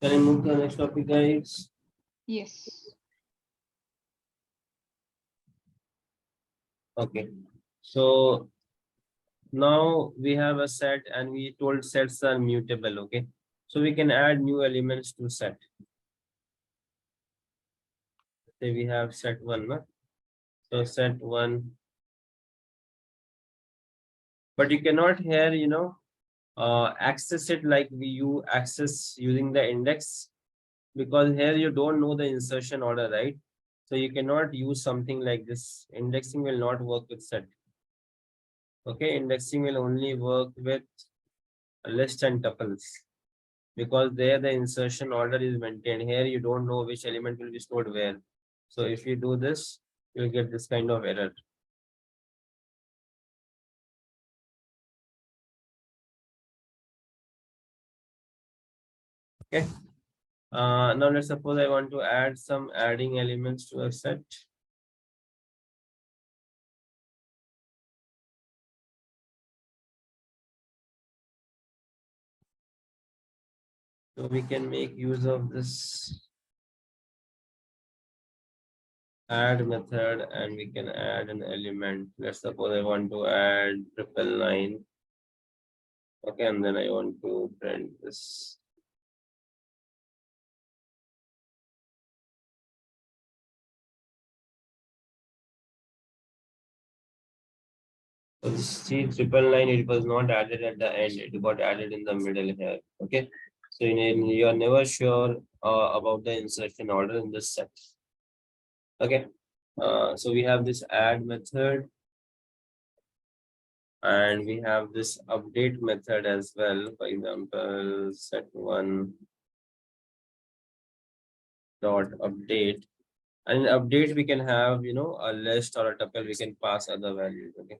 Speaker 1: Can I move to the next topic, guys?
Speaker 3: Yes.
Speaker 1: Okay. So now we have a set and we told sets are mutable. Okay. So we can add new elements to set. Say we have set one, no? So set one, but you cannot here, access it like you access using the index, because here you don't know the insertion order, right? So you cannot use something like this. Indexing will not work with set. Okay, indexing will only work with list and tuples, because there the insertion order is maintained. Here you don't know which element will be stored where. So if you do this, you'll get this kind of error. Okay. Now let's suppose I want to add some adding elements to a set. So we can make use of this add method and we can add an element. Let's suppose I want to add 999. Okay, and then I want to print this. So this C 999, it was not added at the end, it got added in the middle here. Okay. So you are never sure about the insertion order in this set. Okay. So we have this add method and we have this update method as well. For example, set one dot update. And in update we can have a list or a tuple, we can pass other values. Okay.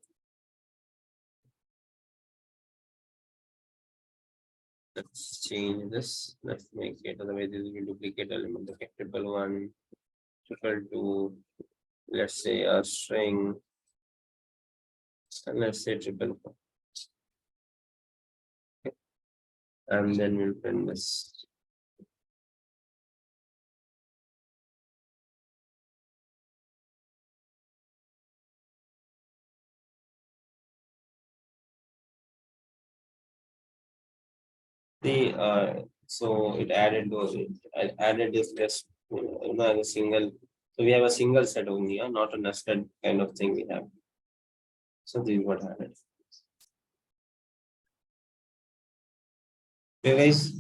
Speaker 1: Let's change this. Let's make it, otherwise this will be duplicate element. Okay, 111, 222, let's say a string, and let's say 444. Okay. And then we'll print this. See, so it added those, it added this just as a single. So we have a single set only, not a nested kind of thing we have. So this is what added. Okay, guys.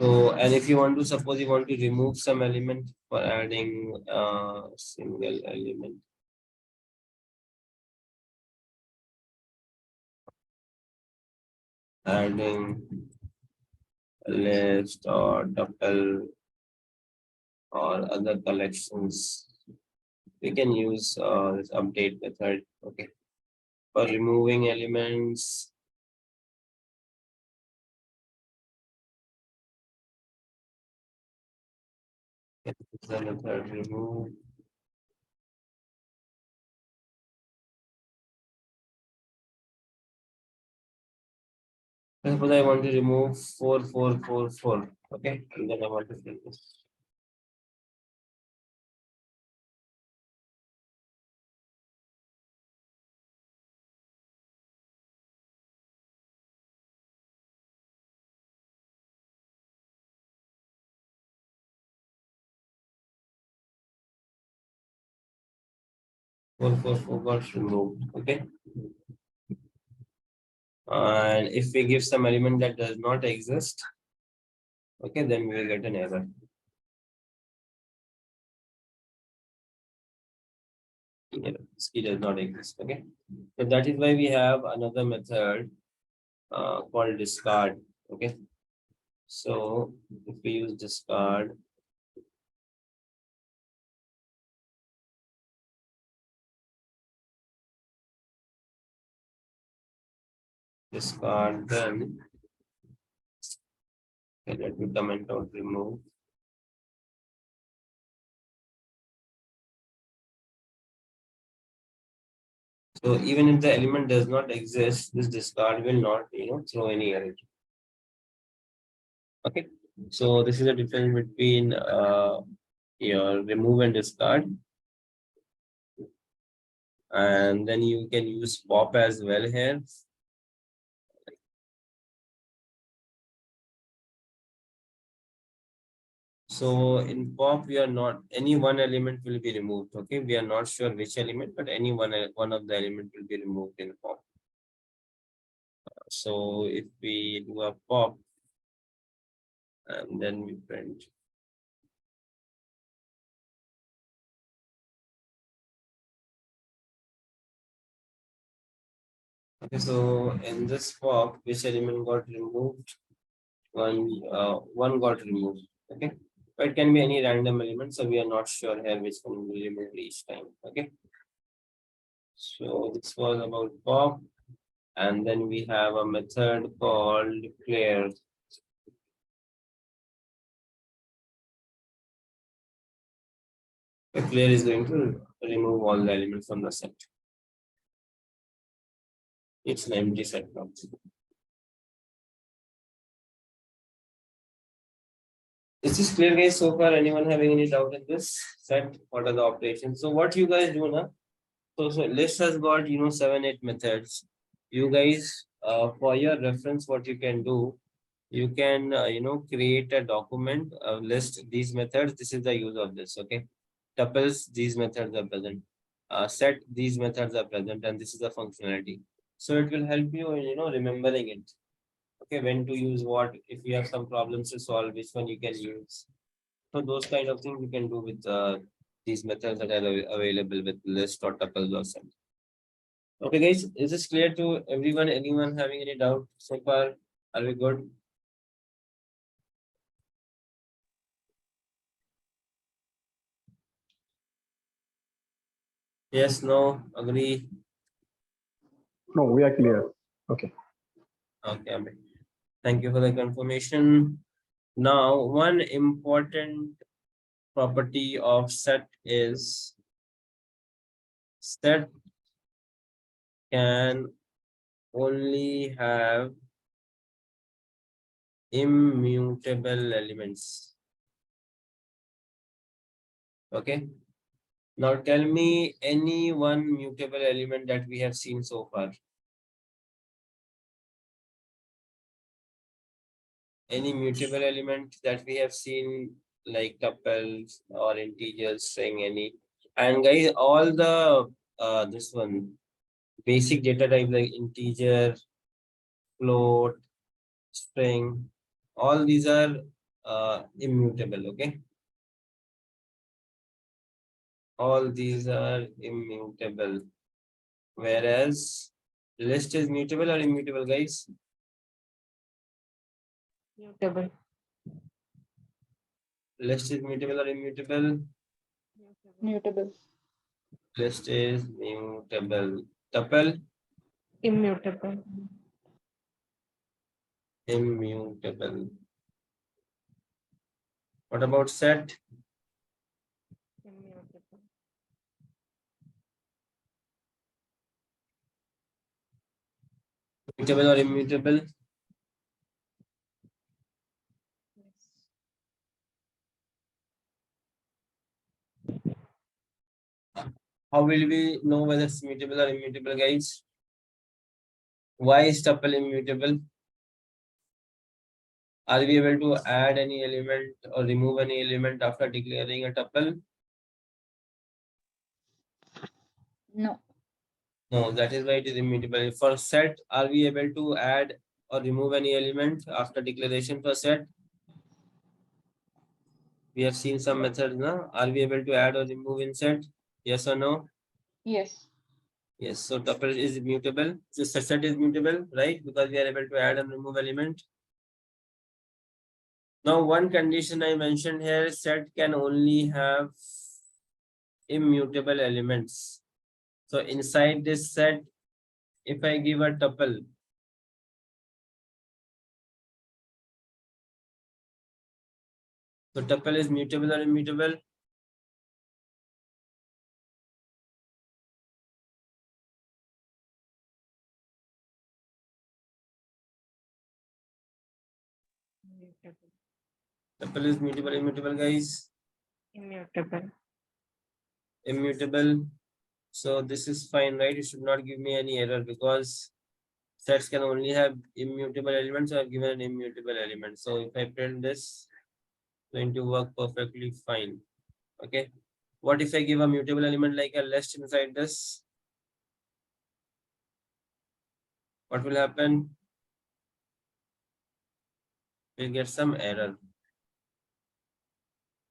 Speaker 1: So, and if you want to, suppose you want to remove some element for adding a single element. Adding a list or tuple or other collections, we can use this update method. Okay. For removing elements, the method remove. Suppose I want to remove 4444. Okay, and then I want to fill this. Four four four got removed. Okay. And if we give some element that does not exist, okay, then we will get an error. This key does not exist. Okay. So that is why we have another method called discard. Okay. So if we use discard, discard, then okay, let me comment out remove. So even if the element does not exist, this discard will not, throw any error. Okay. So this is the difference between your remove and discard. And then you can use pop as well here. So in pop, we are not, any one element will be removed. Okay, we are not sure which element, but any one of the element will be removed in pop. So if we do a pop and then we print. Okay, so in this pop, which element got removed? One got removed. Okay, but it can be any random element, so we are not sure here which one will be removed each time. Okay, so this was about pop, and then we have a method called clear. The clear is going to remove all the elements from the set. It's an empty set now. Is this clear, guys? So far, anyone having any doubt in this set? What are the operations? So what you guys do now? So list has got 7-8 methods. You guys, for your reference, what you can do, you can create a document, list these methods. This is the use of this. Okay, tuples, these methods are present. Set, these methods are present, and this is the functionality. So it will help you in remembering it. Okay, when to use what, if you have some problems to solve, which one you can use. So those kind of things you can do with these methods that are available with list or tuples or set. Okay, guys, is this clear to everyone? Anyone having any doubt so far? Are we good? Yes, no, agree.
Speaker 4: No, we are clear. Okay.
Speaker 1: Okay, Amit. Thank you for the confirmation. Now, one important property of set is set can only have immutable elements. Okay. Now tell me any one mutable element that we have seen so far. Any mutable element that we have seen, like tuples or integers, string, any. And guys, all the this one basic data type like integer, float, string, all these are immutable. Okay, all these are immutable, whereas list is mutable or immutable, guys.
Speaker 2: Mutable.
Speaker 1: List is mutable or immutable.
Speaker 3: Mutable.
Speaker 1: List is mutable. Tuple
Speaker 2: Immutable.
Speaker 1: immutable. What about set?
Speaker 2: Immutable.
Speaker 1: Mutable or immutable?
Speaker 2: Yes.
Speaker 1: How will we know whether it's mutable or immutable, guys? Why is tuple immutable? Are we able to add any element or remove any element after declaring a tuple?
Speaker 3: No.
Speaker 1: No, that is why it is immutable. For set, are we able to add or remove any element after declaration for set? We have seen some methods now. Are we able to add or remove in set? Yes or no?
Speaker 3: Yes.
Speaker 1: Yes. So tuple is mutable. So set is mutable, right? Because we are able to add and remove element. Now, one condition I mentioned here, set can only have immutable elements. So inside this set, if I give a tuple, So tuple is mutable or immutable?
Speaker 2: Immutable.
Speaker 1: Tuple is mutable, immutable, guys.
Speaker 2: Immutable.
Speaker 1: Immutable. So this is fine, right? You should not give me any error because sets can only have immutable elements. So I've given an immutable element. So if I print this, it's going to work perfectly fine. Okay. What if I give a mutable element like a list inside this? What will happen? We'll get some error.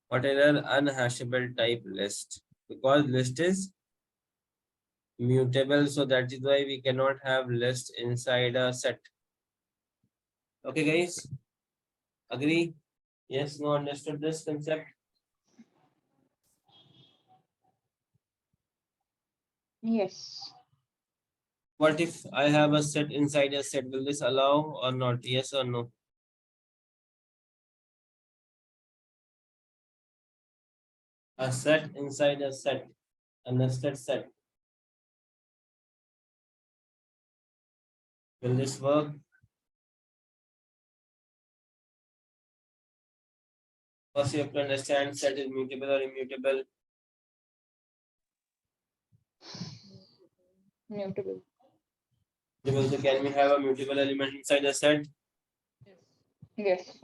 Speaker 1: What error? Unhashable type list. Because list is mutable, so that is why we cannot have list inside a set. Okay, guys? Agree? Yes, no, understood this concept?
Speaker 3: Yes.
Speaker 1: What if I have a set inside a set? Will this allow or not? Yes or no? A set inside a set, a nested set. Will this work? First, you have to understand set is mutable or immutable.
Speaker 3: Mutable.
Speaker 1: So can we have a mutable element inside a set?
Speaker 3: Yes.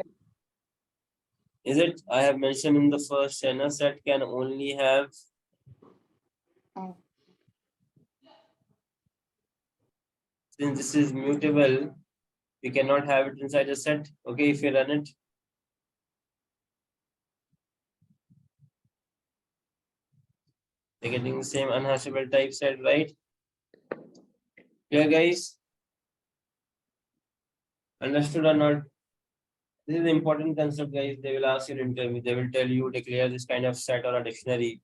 Speaker 1: Is it? I have mentioned in the first channel set can only have
Speaker 3: Oh.
Speaker 1: since this is mutable, we cannot have it inside a set. Okay, if you run it. They're getting the same unhashable type set, right? Yeah, guys. Understood or not? This is the important concept, guys. They will ask you in interview. They will tell you declare this kind of set or a dictionary,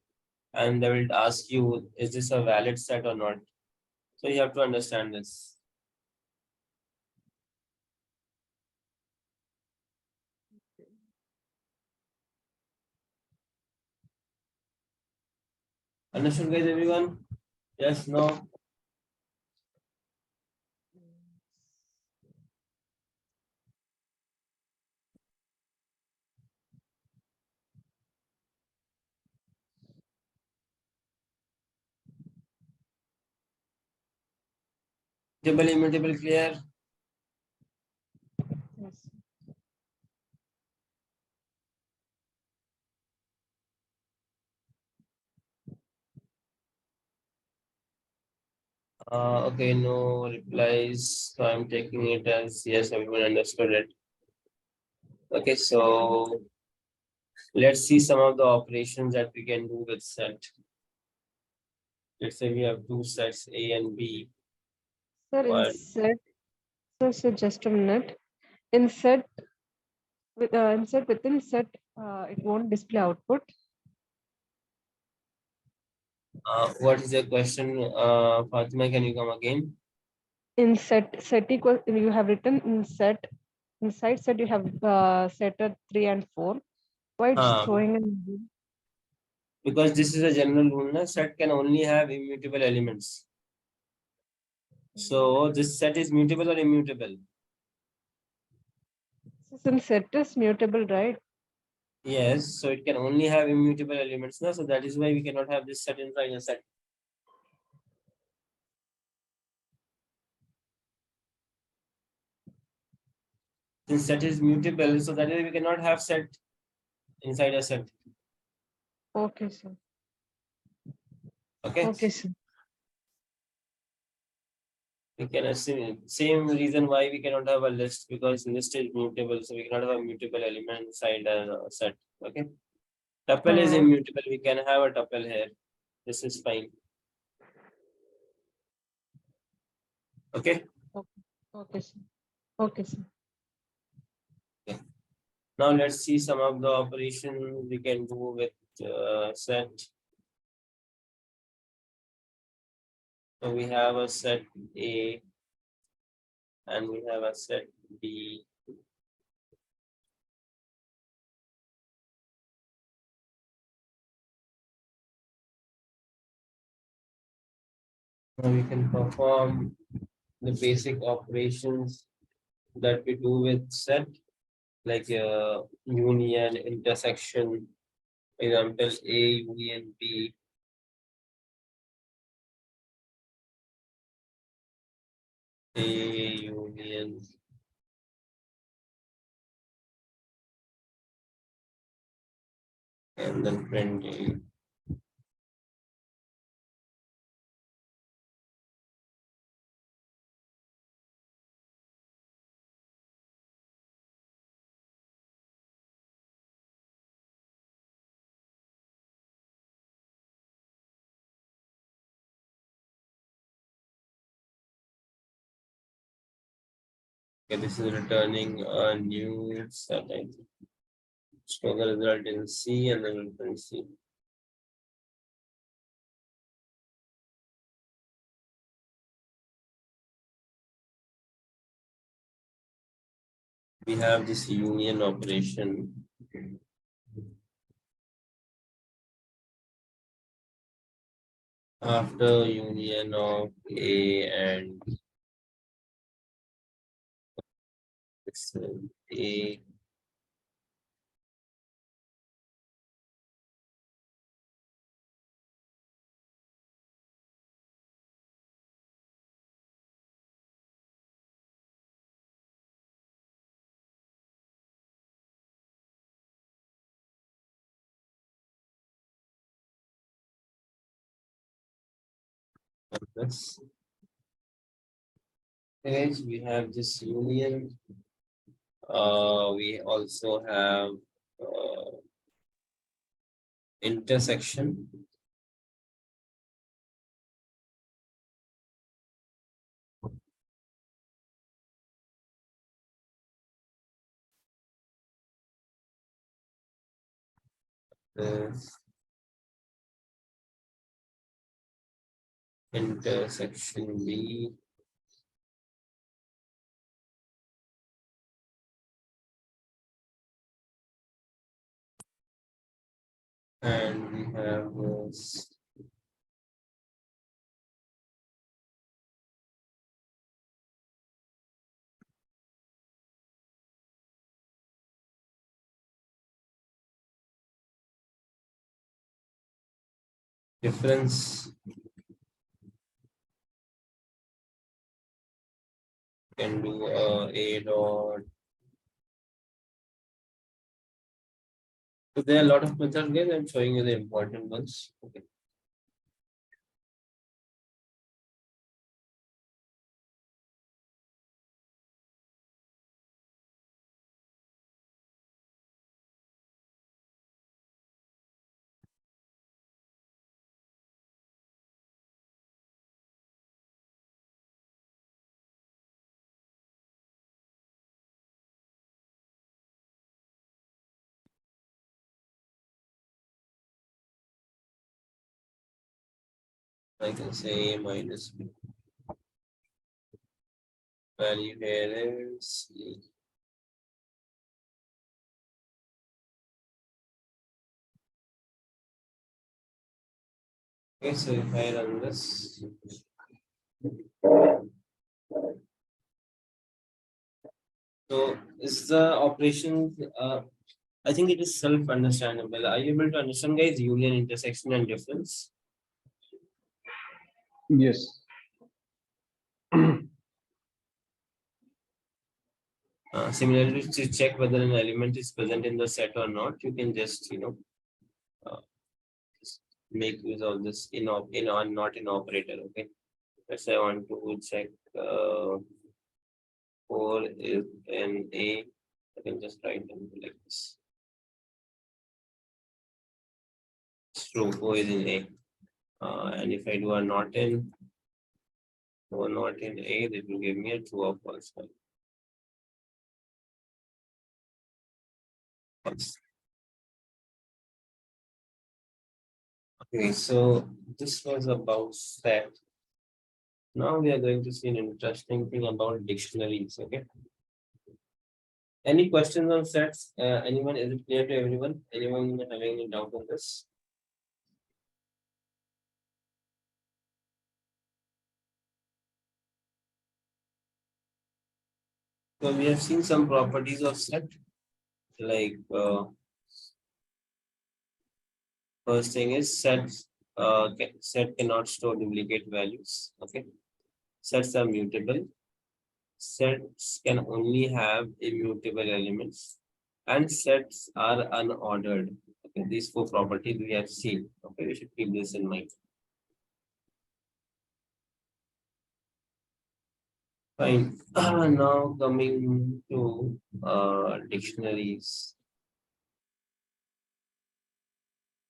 Speaker 1: and they will ask you, is this a valid set or not? So you have to understand this. Understood, guys, everyone? Yes, no? Mutable, immutable, clear?
Speaker 2: Yes.
Speaker 1: Okay, no replies. So I'm taking it as yes, everyone understood it. Okay, so let's see some of the operations that we can do with set. Let's say we have two sets A and B.
Speaker 2: Sir, in
Speaker 1: But
Speaker 2: set, so just a minute. In set, within set, it won't display output.
Speaker 1: what is your question, Fatima? Can you come again?
Speaker 2: In set equal, you have written in set, inside set you have set at 3 and 4. Why it's throwing an
Speaker 1: Because this is a general rule, na? Set can only have immutable elements. So this set is mutable or immutable?
Speaker 2: since set is mutable, right?
Speaker 1: Yes, so it can only have immutable elements, na? So that is why we cannot have this set inside a set. Since set is mutable, so that is why we cannot have set inside a set.
Speaker 2: Okay, sir.
Speaker 1: Okay.
Speaker 2: Okay, sir.
Speaker 1: We can assume same reason why we cannot have a list because list is mutable, so we cannot have a mutable element inside a set. Okay. Tuple is immutable. We can have a tuple here. This is fine. Okay.
Speaker 2: Okay, sir. Okay, sir.
Speaker 1: Now let's see some of the operations we can do with set. So we have a set A and we have a set B. Now we can perform the basic operations that we do with set, like union, intersection, example A union B, A union and then print A. Okay, this is returning a new set. I think. Store the result in C and then we'll print C. We have this union operation. After union of A and this A and this. Guys, we have this union. We also have intersection. This intersection B. And we have this difference. Can do A dot. So there are a lot of methods, guys. I'm showing you the important ones. Okay. I can say A minus B. Value here is C. Okay, so if I run this, so is the operation, I think it is self-understandable. Are you able to understand, guys, union, intersection, and difference?
Speaker 4: Yes.
Speaker 1: Similarly, to check whether an element is present in the set or not, you can just, just make use of this in or not in operator. Okay. Let's say I want to check 4 is an A. I can just write them like this. It's true, 4 is in A. And if I do a not in, or not in A, that will give me a true or false. False. Okay, so this was about set. Now we are going to see an interesting thing about dictionaries. Okay. Any questions on sets? Anyone? Is it clear to everyone? Anyone having any doubt on this? So we have seen some properties of set, like first thing is set cannot store duplicate values. Okay, sets are mutable. Sets can only have immutable elements, and sets are unordered. Okay, these four properties we have seen. Okay, we should keep this in mind. Fine. Now coming to dictionaries.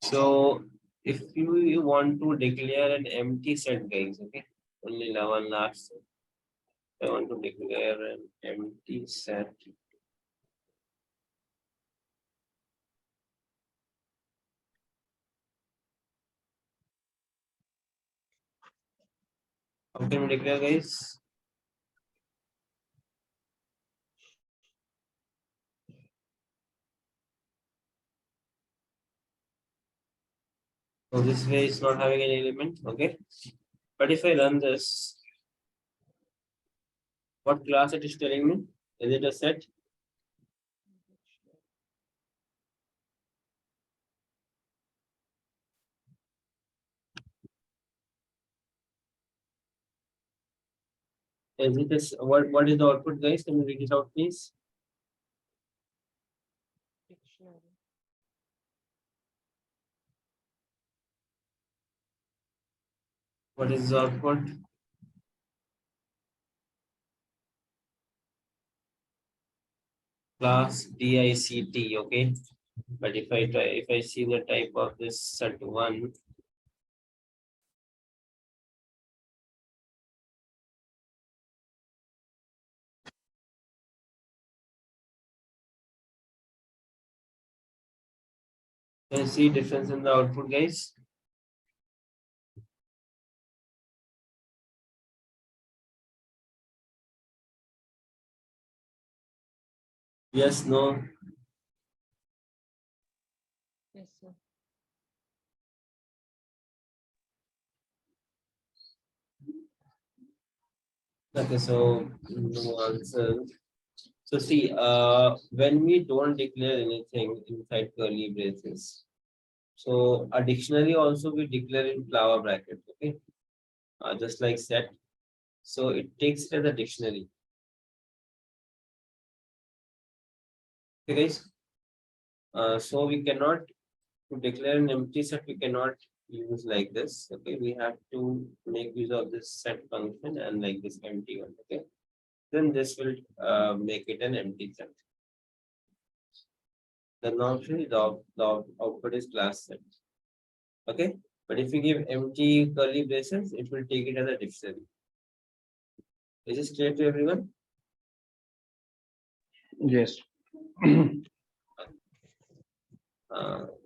Speaker 1: So if you want to declare an empty set, guys, okay, only one last. I want to declare an empty set. How can we declare, guys? So this way it's not having any element, okay? But if I run this, what class it is telling me? Is it a set? Is it this? What is the output, guys? Can you read it out, please?
Speaker 2: Dictionary.
Speaker 1: What is the output? Class DICT, okay? But if I see the type of this set one, can you see difference in the output, guys? Yes, no.
Speaker 2: Yes, sir.
Speaker 1: Okay, so no answer. So see, when we don't declare anything inside curly braces, so a dictionary also we declare in flower bracket, okay? Just like set. So it takes it as a dictionary. Okay, guys. So we cannot to declare an empty set. We cannot use like this. Okay, we have to make use of this set function and like this empty one. Okay, then this will make it an empty set. The normally the output is class set. Okay, but if you give empty curly braces, it will take it as a dictionary. Is this clear to everyone?
Speaker 4: Yes.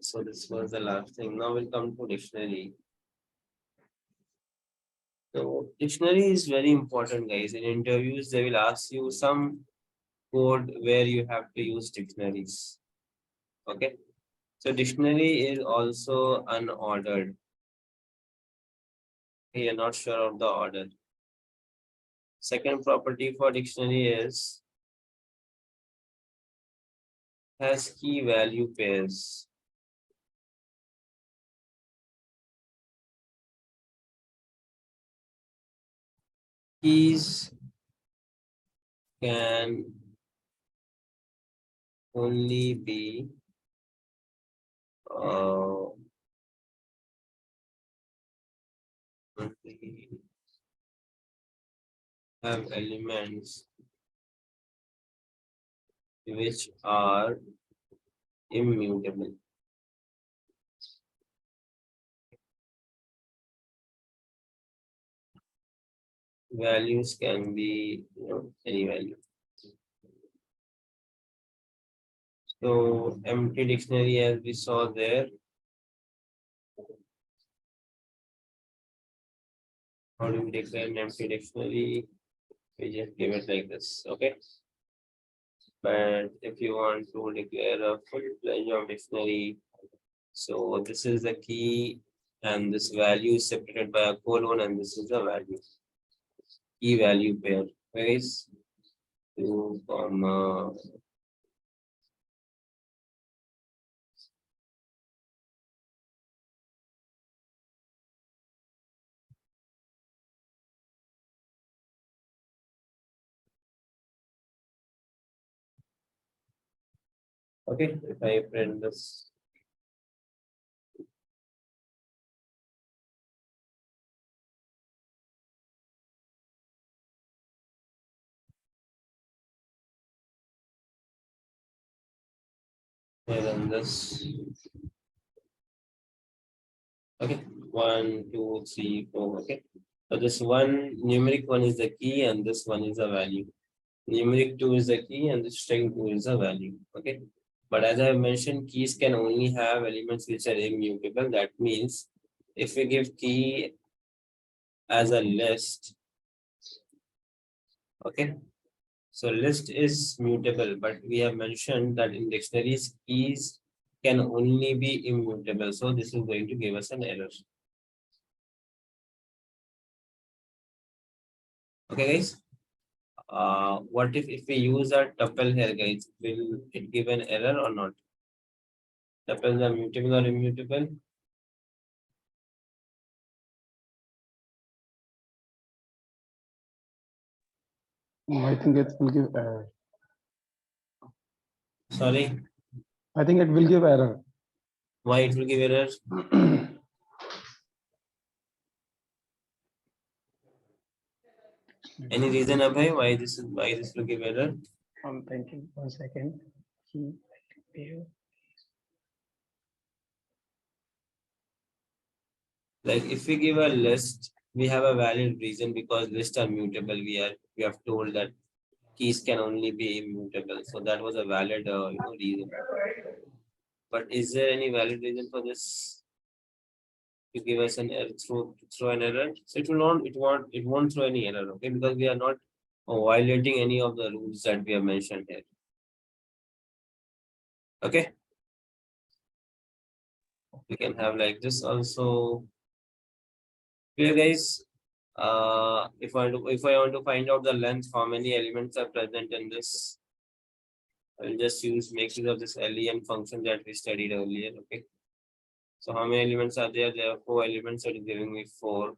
Speaker 1: So this was the last thing. Now we'll come to dictionary. So dictionary is very important, guys. In interviews, they will ask you some code where you have to use dictionaries. Okay. So dictionary is also unordered. You're not sure of the order. Second property for dictionary is has key value pairs. Keys can only be only have elements which are immutable. Values can be any value. So empty dictionary as we saw there. How do we declare an empty dictionary? We just give it like this, okay? But if you want to declare a full-fledged of dictionary, so this is the key and this value is separated by a colon and this is the value. Key value pair. Guys, 2, comma. Okay, if I print this. I run this. Okay, 1, 2, 3, 4. Okay, so this one numeric one is the key, and this one is the value. Numeric 2 is the key, and the string 2 is the value. Okay, but as I have mentioned, keys can only have elements which are immutable. That means if we give key as a list, okay, so list is mutable, but we have mentioned that in dictionaries, keys can only be immutable. So this is going to give us an error. Okay, guys. What if we use a tuple here, guys? Will it give an error or not? Tuples are mutable or immutable?
Speaker 4: I think it will give error.
Speaker 1: Sorry,
Speaker 4: I think it will give error.
Speaker 1: why it will give error? Any reason, Abhay, why this will give error?
Speaker 4: I'm thinking 1 second.
Speaker 1: Like if we give a list, we have a valid reason because lists are mutable. We have told that keys can only be immutable. So that was a valid reason. But is there any valid reason for this to give us an error throw an error? So it won't throw any error, okay? Because we are not violating any of the rules that we have mentioned here. Okay. We can have like this also. Clear, guys? If I want to find out the length, how many elements are present in this, I'll just make use of this LEM function that we studied earlier. Okay. So how many elements are there? There are 4 elements, so it is giving me 4.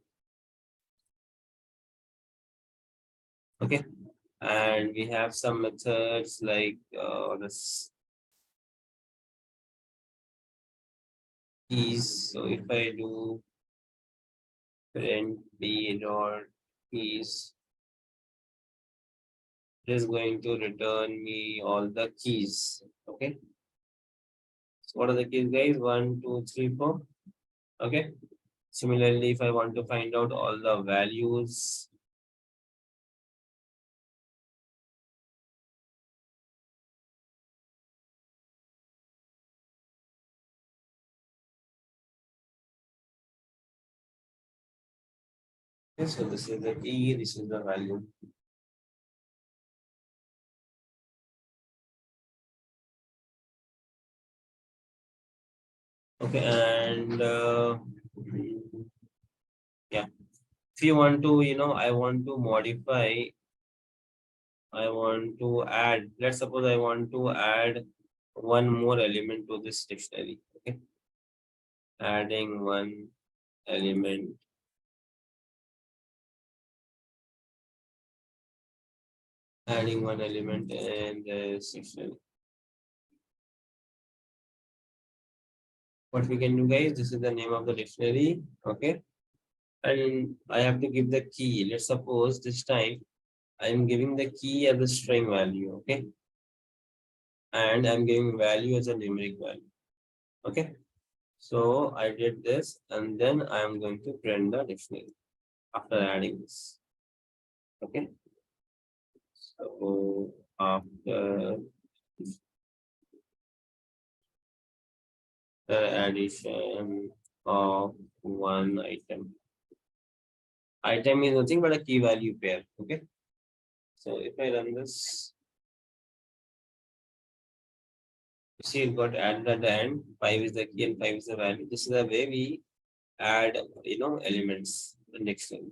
Speaker 1: Okay. And we have some methods like this keys. So if I do print b dot keys, it is going to return me all the keys. Okay. So what are the keys, guys? 1, 2, 3, 4. Okay. Similarly, if I want to find out all the values, okay, so this is the key, this is the value. Okay, and yeah, if you want to, I want to modify, I want to add, let's suppose I want to add one more element to this dictionary. Okay, adding one element. Adding one element in this dictionary. What we can do, guys, this is the name of the dictionary. Okay, and I have to give the key. Let's suppose this time I am giving the key as a string value, okay? And I'm giving value as a numeric value, okay? So I did this, and then I am going to print the dictionary after adding this, okay? So after the addition of one item. Item is nothing but a key value pair, okay? So if I run this, you see it got added at the end. 5 is the key and 5 is the value. This is the way we add, elements the next one.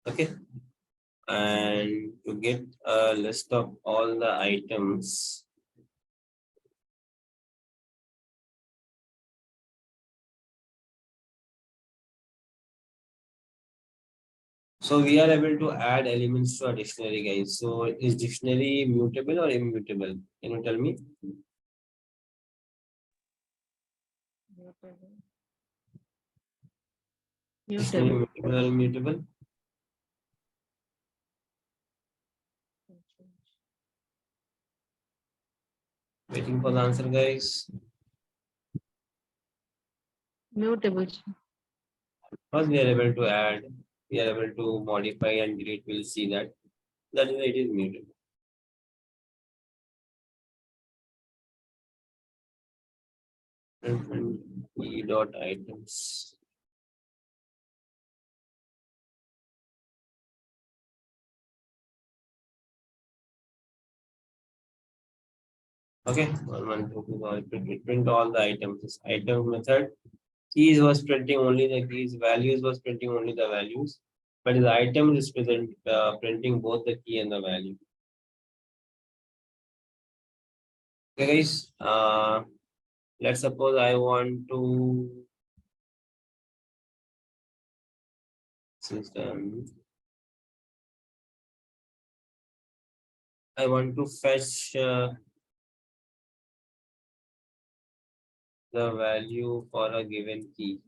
Speaker 1: Okay. And to get a list of all the items, so we are able to add elements to a dictionary, guys. So is dictionary mutable or immutable? Can you tell me? Dictionary mutable or immutable? Waiting for the answer, guys.
Speaker 2: Mutable.
Speaker 1: First, we are able to add, we are able to modify and delete. We'll see that. That is why it is mutable. E dot items. Okay, 1, 1, 2, 2, print all the items. This item method, keys was printing only the keys, values was printing only the values, but the item is printing both the key and the value. Okay, guys. Let's suppose I want to system. I want to fetch the value for a given key.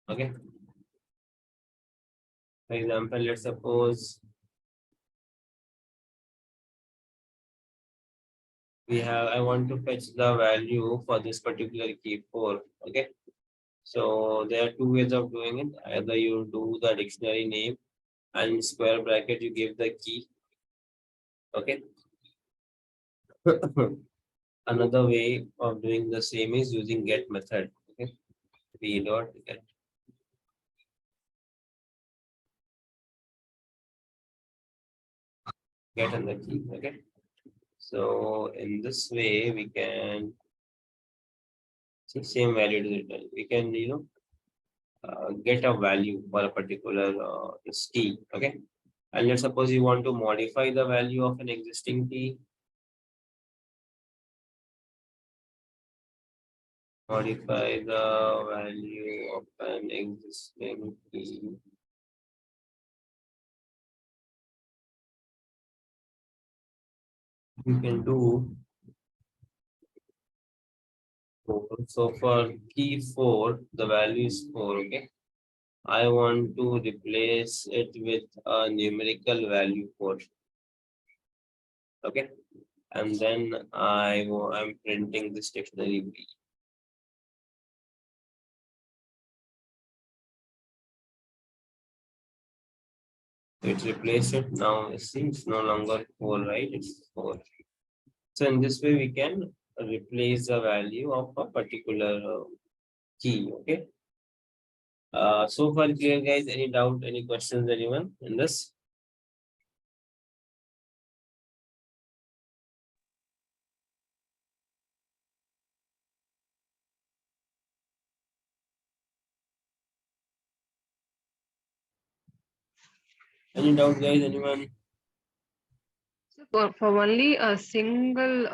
Speaker 1: Okay. For example, let's suppose I want to fetch the value for this particular key 4. Okay. So there are two ways of doing it. Either you do the dictionary name and square bracket you give the key. Okay. Another way of doing the same is using get method. Okay. V dot get on the key. Okay. So in this way we can see same value to return. We can get a value for a particular key. Okay. And let's suppose you want to modify the value of an existing key. Modify the value of an existing key. We can do 4. So for key 4, the value is 4. Okay. I want to replace it with a numerical value 4. Okay. And then I'm printing this dictionary B. It replaced it. Now it's no longer 4, right? It's 4. So in this way, we can replace the value of a particular key. Okay. So far clear, guys. Any doubt? Any questions? Anyone in this? Any doubt, guys? Anyone?
Speaker 2: So for only a single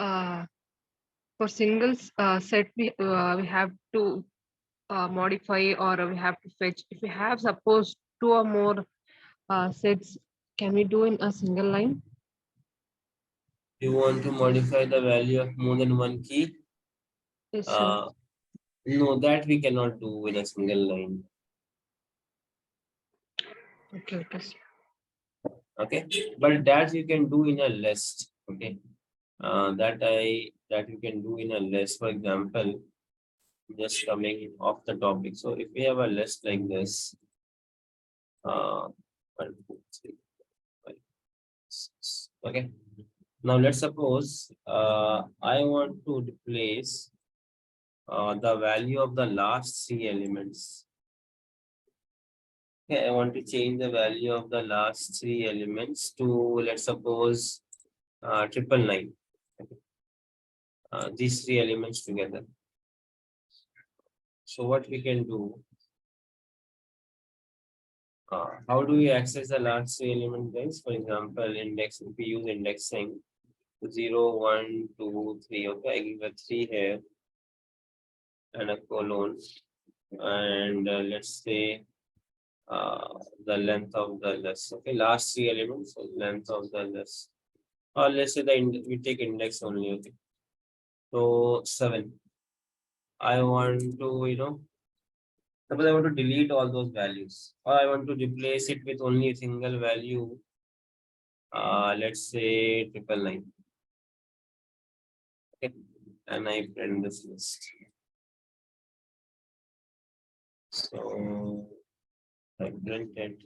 Speaker 2: for singles set we have to modify or we have to fetch. If we have suppose 2 or more sets, can we do in a single line?
Speaker 1: You want to modify the value of more than one key?
Speaker 2: Yes, sir.
Speaker 1: No, that we cannot do in a single line.
Speaker 2: Okay, okay.
Speaker 1: Okay, but that you can do in a list. Okay, that you can do in a list. For example, just coming off the topic. So if we have a list like this, 1, 2, 3, 5, 6. Okay. Now let's suppose I want to replace the value of the last 3 elements. Okay, I want to change the value of the last 3 elements to, let's suppose, 999. These 3 elements together. So what we can do, How do we access the last three element, guys? For example, index, if we use indexing 0, 1, 2, 3. Okay, I give a 3 here and a colon, and let's say the length of the list. Okay, last three elements, so length of the list. Or let's say we take index only. Okay, so 7. I want to, suppose I want to delete all those values, or I want to replace it with only a single value. Let's say 999. Okay, and I print this list. So I print it.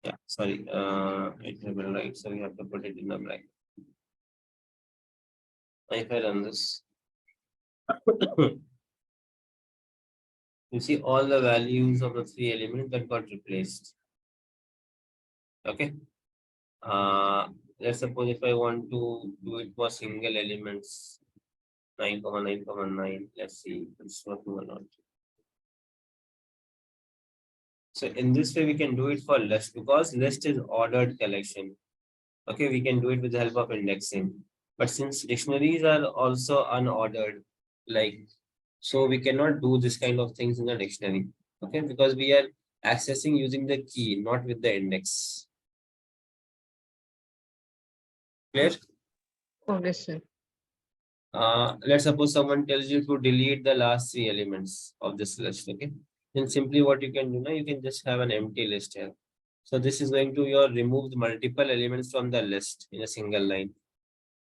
Speaker 1: Yeah, sorry. It will be right, so we have to put it in the black. If I run this, you see all the values of the three elements that got replaced. Okay. Let's suppose if I want to do it for single elements, 9,9,9. Let's see, it's working or not. So in this way, we can do it for list because list is ordered collection. Okay, we can do it with the help of indexing. But since dictionaries are also unordered, like, so we cannot do this kind of things in a dictionary. Okay, because we are accessing using the key, not with the index. Clear?
Speaker 2: Okay, sir.
Speaker 1: Let's suppose someone tells you to delete the last three elements of this list. Okay, then simply what you can do now, you can just have an empty list here. So this is going to remove the multiple elements from the list in a single line.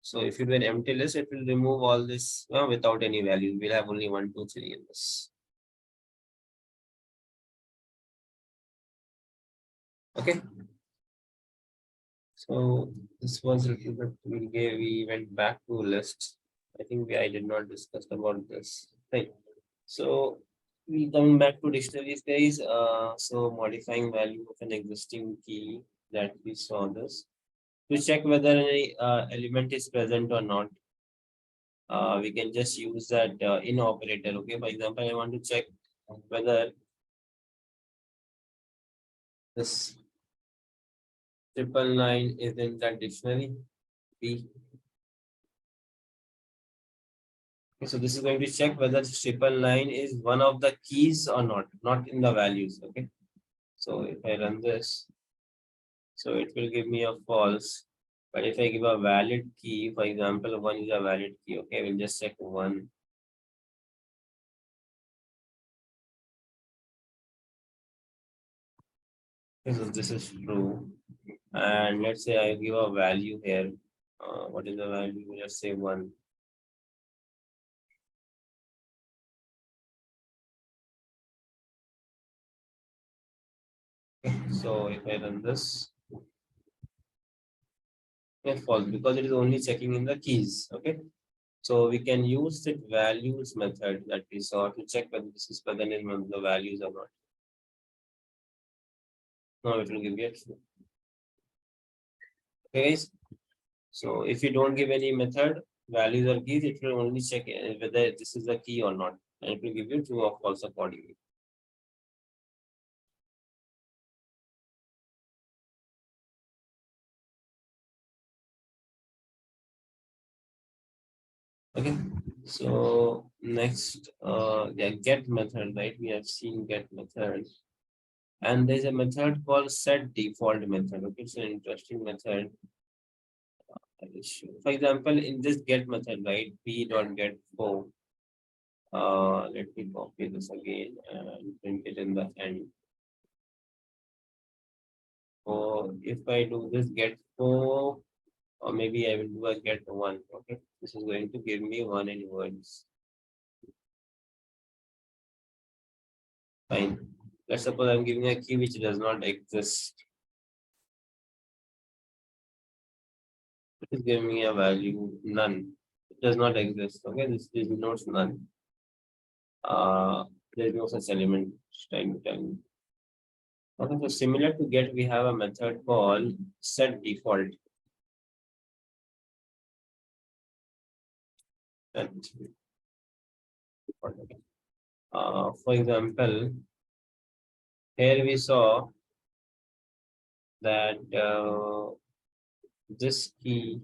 Speaker 1: So if you do an empty list, it will remove all this without any value. We'll have only 1, 2, 3 in this. Okay. So this was a little bit we went back to list. I think I did not discuss about this. Right. So we coming back to dictionaries, guys. So modifying value of an existing key that we saw this to check whether any element is present or not. We can just use that in operator. Okay, for example, I want to check whether this 999 is in that dictionary B. Okay, so this is going to check whether 999 is one of the keys or not in the values. Okay, so if I run this, so it will give me a false. But if I give a valid key, for example, 1 is a valid key. Okay, we'll just check 1. So this is true. And let's say I give a value here. What is the value? Let's say 1. So if I run this, it's false because it is only checking in the keys. Okay. So we can use the values method that we saw to check whether this is present in one of the values or not. Now it will give you a true. Okay, guys. So if you don't give any method, values or keys, it will only check whether this is a key or not. And it will give you true or false accordingly. Okay. So next, get method, right? We have seen get method. And there's a method called set default method. Okay, it's an interesting method. For example, in this get method, right? P.get 4. Let me copy this again and print it in the end. So if I do this get 4, or maybe I will do a get 1. Okay, this is going to give me 1 in words. Fine. Let's suppose I'm giving a key which does not exist. It is giving me a value none. It does not exist. Okay, this denotes none. There is no such element time to time. Okay, so similar to get, we have a method called set default. Set default. Okay. For example, here we saw that this key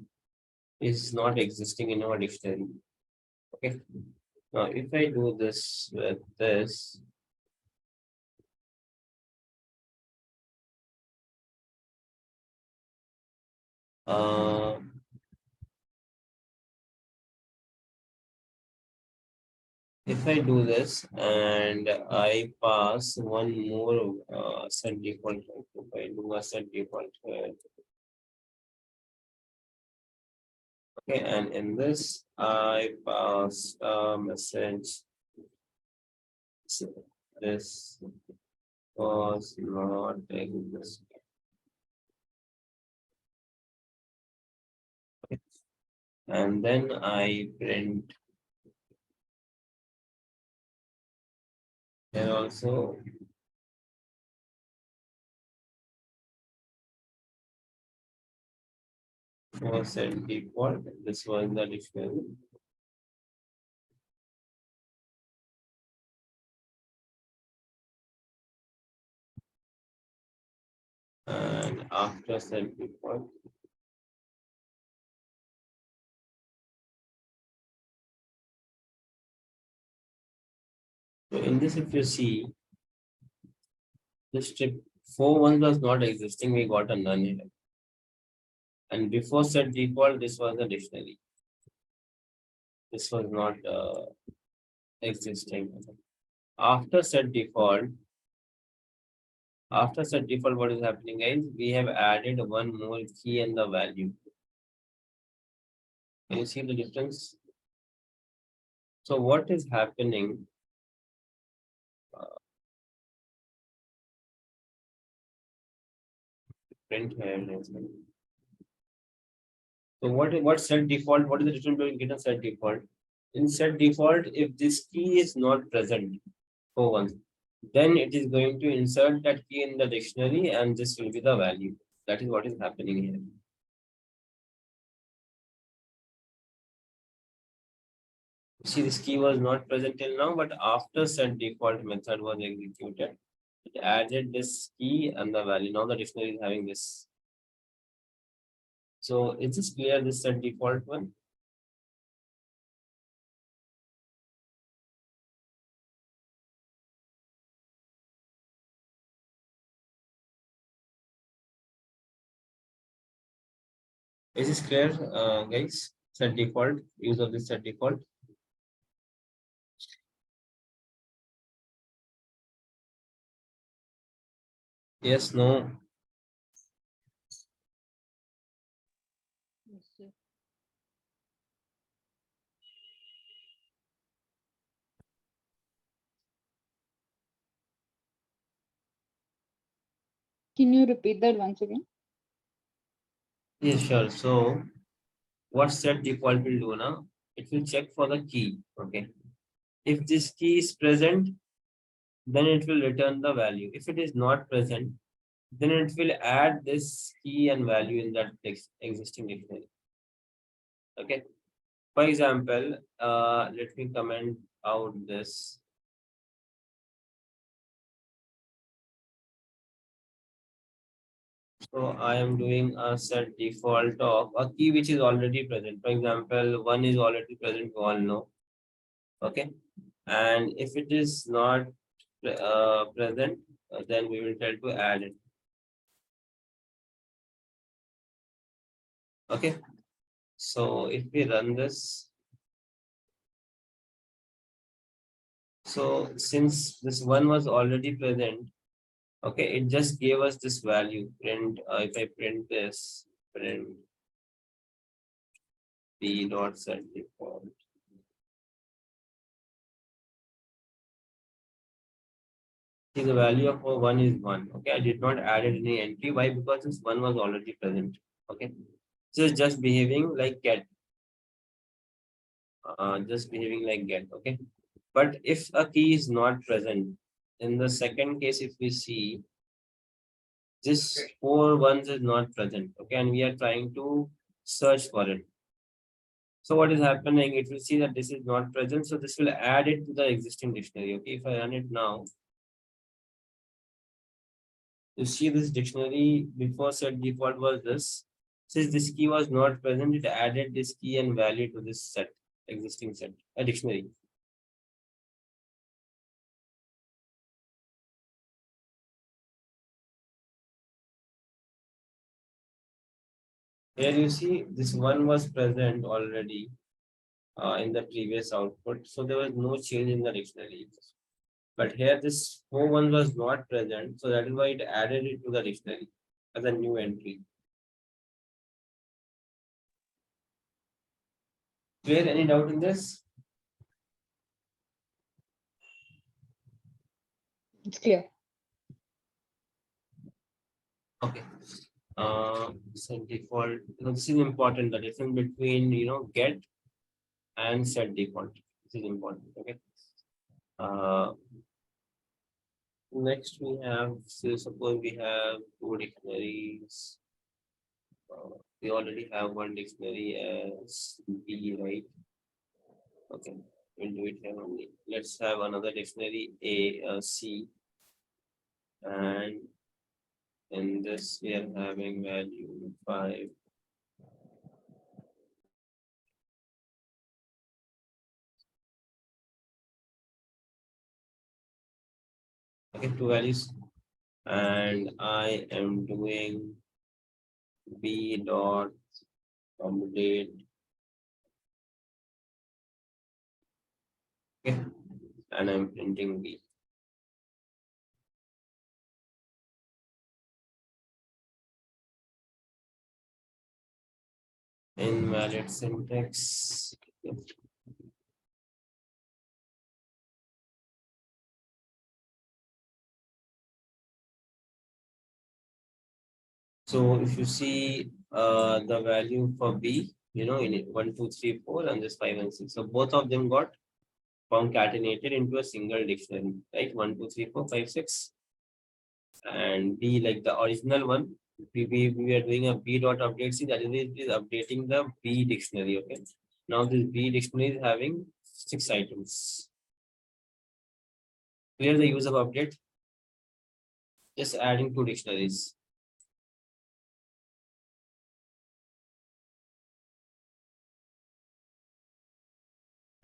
Speaker 1: is not existing in our dictionary. Okay. Now, if I do this with this, uh, if I do this and I pass one more set default, if I do a set default here, okay, and in this I pass a message. So this was not existing. And then I print here also was set default. This was the dictionary. And after set default, so in this, if you see, the strip 4 1 was not existing, we got a none here. And before set default, this was a dictionary. This was not existing. After set default, what is happening is we have added one more key and the value. Can you see the difference? So what is happening? Print here. So what set default? What is the difference between get and set default? In set default, if this key is not present for once, then it is going to insert that key in the dictionary and this will be the value. That is what is happening here. See, this key was not present till now, but after set default method was executed, it added this key and the value. Now the dictionary is having this. So is this clear, this set default one? Is this clear, guys? Set default, use of this set default. Yes, no.
Speaker 2: Yes, sir.
Speaker 3: Can you repeat that once again?
Speaker 1: Yes, sure. So what set default will do now? It will check for the key. Okay. If this key is present, then it will return the value. If it is not present, then it will add this key and value in that existing dictionary. Okay. For example, let me comment out this. So I am doing a set default of a key which is already present. For example, one is already present, we all know. Okay. And if it is not present, then we will try to add it. Okay. So if we run this, so since this one was already present, okay, it just gave us this value. Print, if I print this, print p dot set default. See, the value of one is one. Okay, I did not add any entry. Why? Because this one was already present. Okay, so it's just behaving like get. Just behaving like get. Okay, but if a key is not present, in the second case, if we see this 4 1s is not present. Okay, and we are trying to search for it. So what is happening? It will see that this is not present. So this will add it to the existing dictionary. Okay, if I run it now, you see this dictionary before set default was this. Since this key was not present, it added this key and value to this set, existing set, a dictionary. Here you see this one was present already in the previous output. So there was no change in the dictionary. But here this 4 1 was not present. So that is why it added it to the dictionary as a new entry. Clear? Any doubt in this?
Speaker 3: It's clear.
Speaker 1: Okay. Set default. This is important. The difference between get and set default. This is important. Okay. Uh, Next we have, so suppose we have 2 dictionaries. We already have one dictionary as B, right? Okay, we'll do it here only. Let's have another dictionary A, C, and in this we are having value 5. Okay, 2 values, and I am doing B dot update. Okay, and I'm printing B. Invalid syntax. So if you see the value for B, in it 1, 2, 3, 4, and this 5 and 6. So both of them got concatenated into a single dictionary, right? 1, 2, 3, 4, 5, 6. And B, like the original one, we are doing a B dot update. See, that is updating the B dictionary. Okay. Now this B dictionary is having 6 items. Clear the use of update? Just adding 2 dictionaries.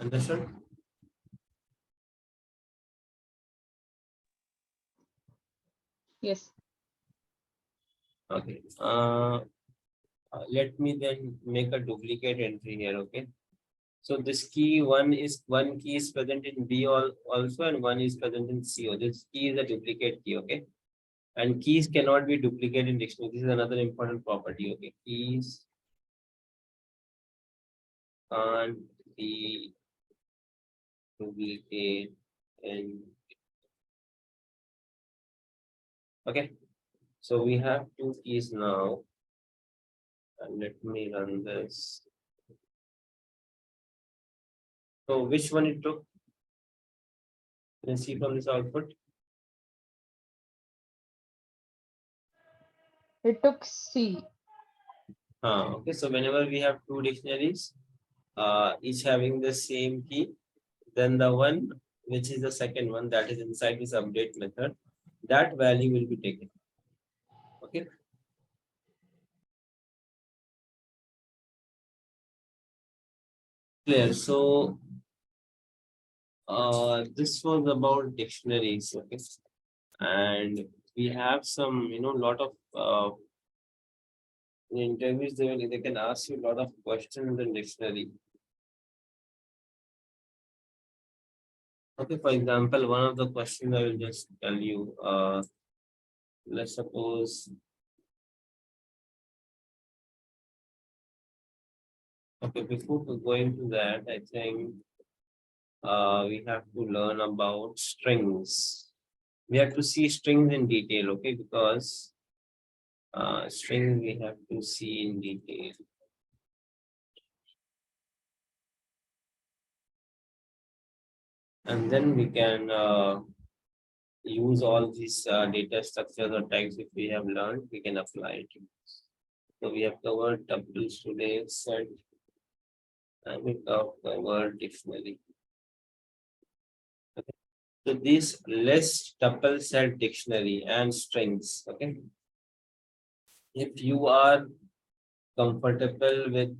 Speaker 1: Understood?
Speaker 3: Yes.
Speaker 1: Okay. Let me then make a duplicate entry here. Okay. So this key one key is present in B also, and one is present in C. This key is a duplicate key. Okay. And keys cannot be duplicated in dictionary. This is another important property. Okay. Keys can't be duplicated in. Okay. So we have 2 keys now. And let me run this. So which one it took? You can see from this output.
Speaker 3: It took C.
Speaker 1: Okay. So whenever we have 2 dictionaries, each having the same key, then the one which is the second one that is inside this update method, that value will be taken. Okay. Clear. So this was about dictionaries. Okay. And we have some, lot of in interviews they can ask you a lot of questions in dictionary. Okay, for example, one of the questions I will just tell you, let's suppose, okay, before going to that, I think we have to learn about strings. We have to see strings in detail, okay, because strings we have to see in detail. And then we can use all these data structures or types if we have learned, we can apply it. So we have covered tuples today, set I will talk the word dictionary. Okay. So this list tuple set dictionary and strings. Okay. If you are comfortable with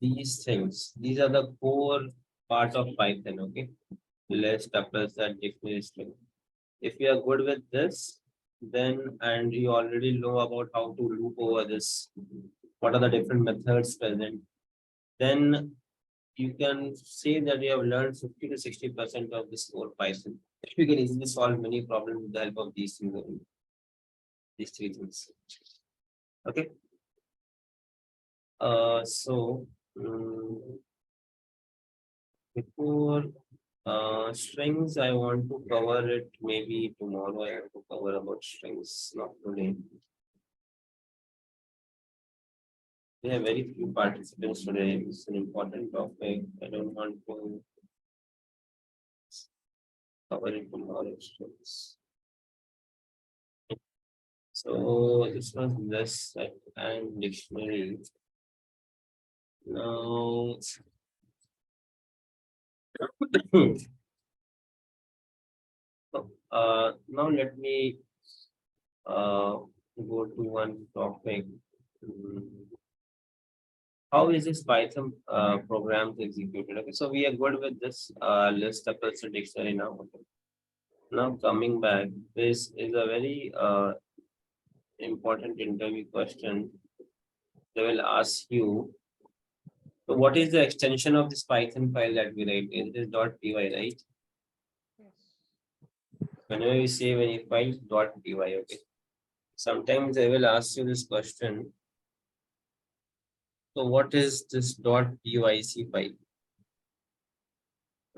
Speaker 1: these things, these are the core part of Python. Okay. List tuple set dictionary string. If you are good with this, then and you already know about how to loop over this, what are the different methods present, then you can say that you have learned 50 to 60% of this core Python. You can easily solve many problems with the help of these things, these three things. Okay. So before strings, I want to cover it maybe tomorrow. I have to cover about strings, not today. We have very few participants today. It's an important topic. I don't want to cover it tomorrow. So this was list and dictionary. Now, now let me go to one topic. Mm, How is this Python program executed? Okay, so we are good with this list of person dictionary now. Okay. Now coming back, this is a very important interview question. They will ask you, so what is the extension of this Python file that we write? It is .py, right? Whenever we save any file, .py, okay. Sometimes they will ask you this question. So what is this .pyc file?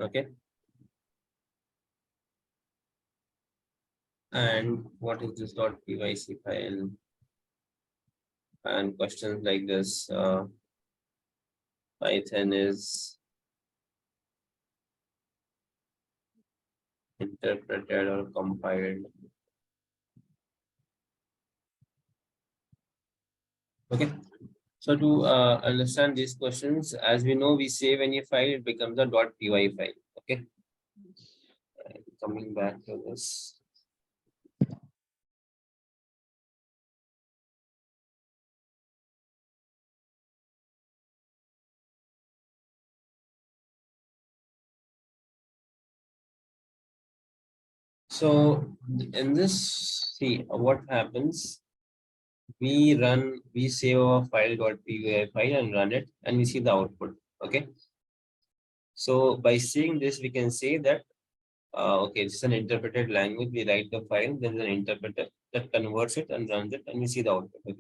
Speaker 1: Okay. And what is this .pyc file? And questions like this, Python is interpreted or compiled. Okay. So to understand these questions, as we know, we save any file, it becomes a .py file. Okay. Coming back to this. So in this, see what happens. We save our file.py file and run it, and we see the output. Okay. So by seeing this, we can say that okay, this is an interpreted language. We write the file, then an interpreter that converts it and runs it, and we see the output. Okay.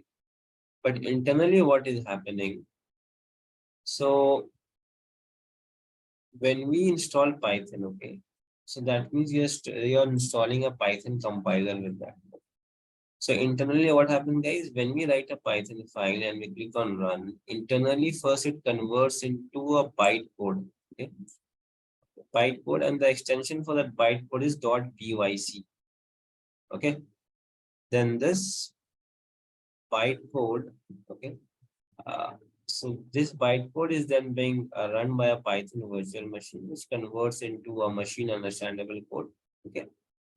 Speaker 1: But internally, what is happening? So when we install Python, okay, so that means you're installing a Python compiler with that. So internally, what happens, guys, when we write a Python file and we click on run, internally first it converts into a bytecode. Okay, bytecode, and the extension for that bytecode is .pyc. Okay, then this bytecode, okay, uh, so this bytecode is then being run by a Python virtual machine, which converts into a machine understandable code. Okay,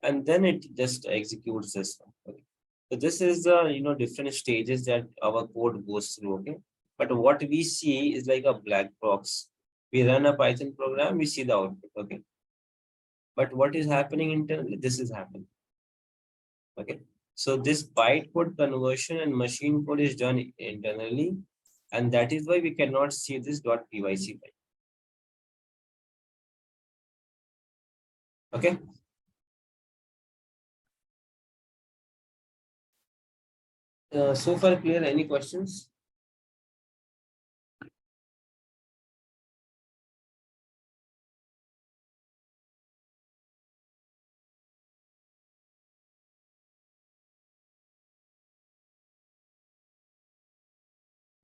Speaker 1: and then it just executes this one. Okay. So this is the different stages that our code goes through. Okay, but what we see is like a black box. We run a Python program, we see the output. Okay, but what is happening internally? This is happening. Okay, so this bytecode conversion and machine code is done internally, and that is why we cannot see this .pyc file. Okay. So far clear. Any questions?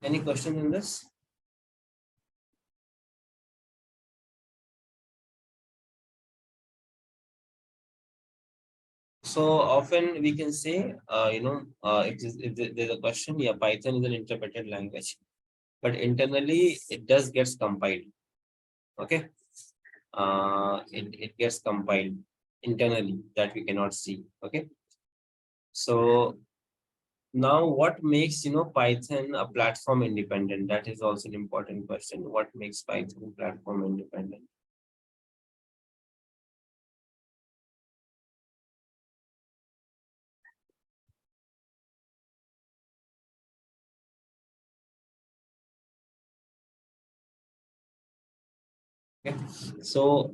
Speaker 1: Any questions in this? So often we can say, if there's a question, yeah, Python is an interpreted language, but internally it does gets compiled. Okay, it gets compiled internally that we cannot see. Okay, so now what makes Python a platform independent? That is also an important question. What makes Python platform independent? Okay. So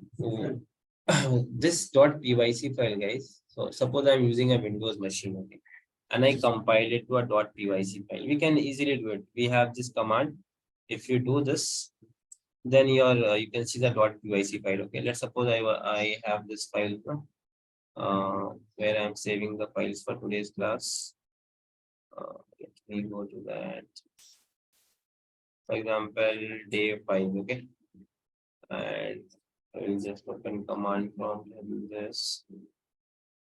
Speaker 1: this .pyc file, guys. So suppose I'm using a Windows machine, okay, and I compile it to a .pyc file. We can easily do it. We have this command. If you do this, then you can see the .pyc file. Okay, let's suppose I have this file where I'm saving the files for today's class. Let me go to that. For example, day 5. Okay, and I will just open command prompt and this,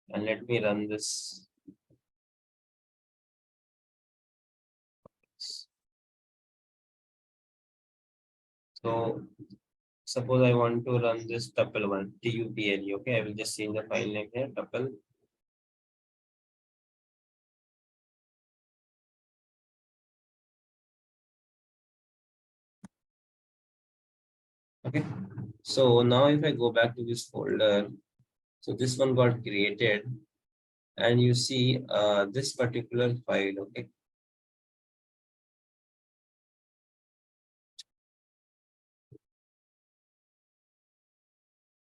Speaker 1: and let me run this. So suppose I want to run this tuple1, tuple. Okay, I will just change the file name here, tuple. Okay, so now if I go back to this folder, so this one got created, and you see this particular file. Okay,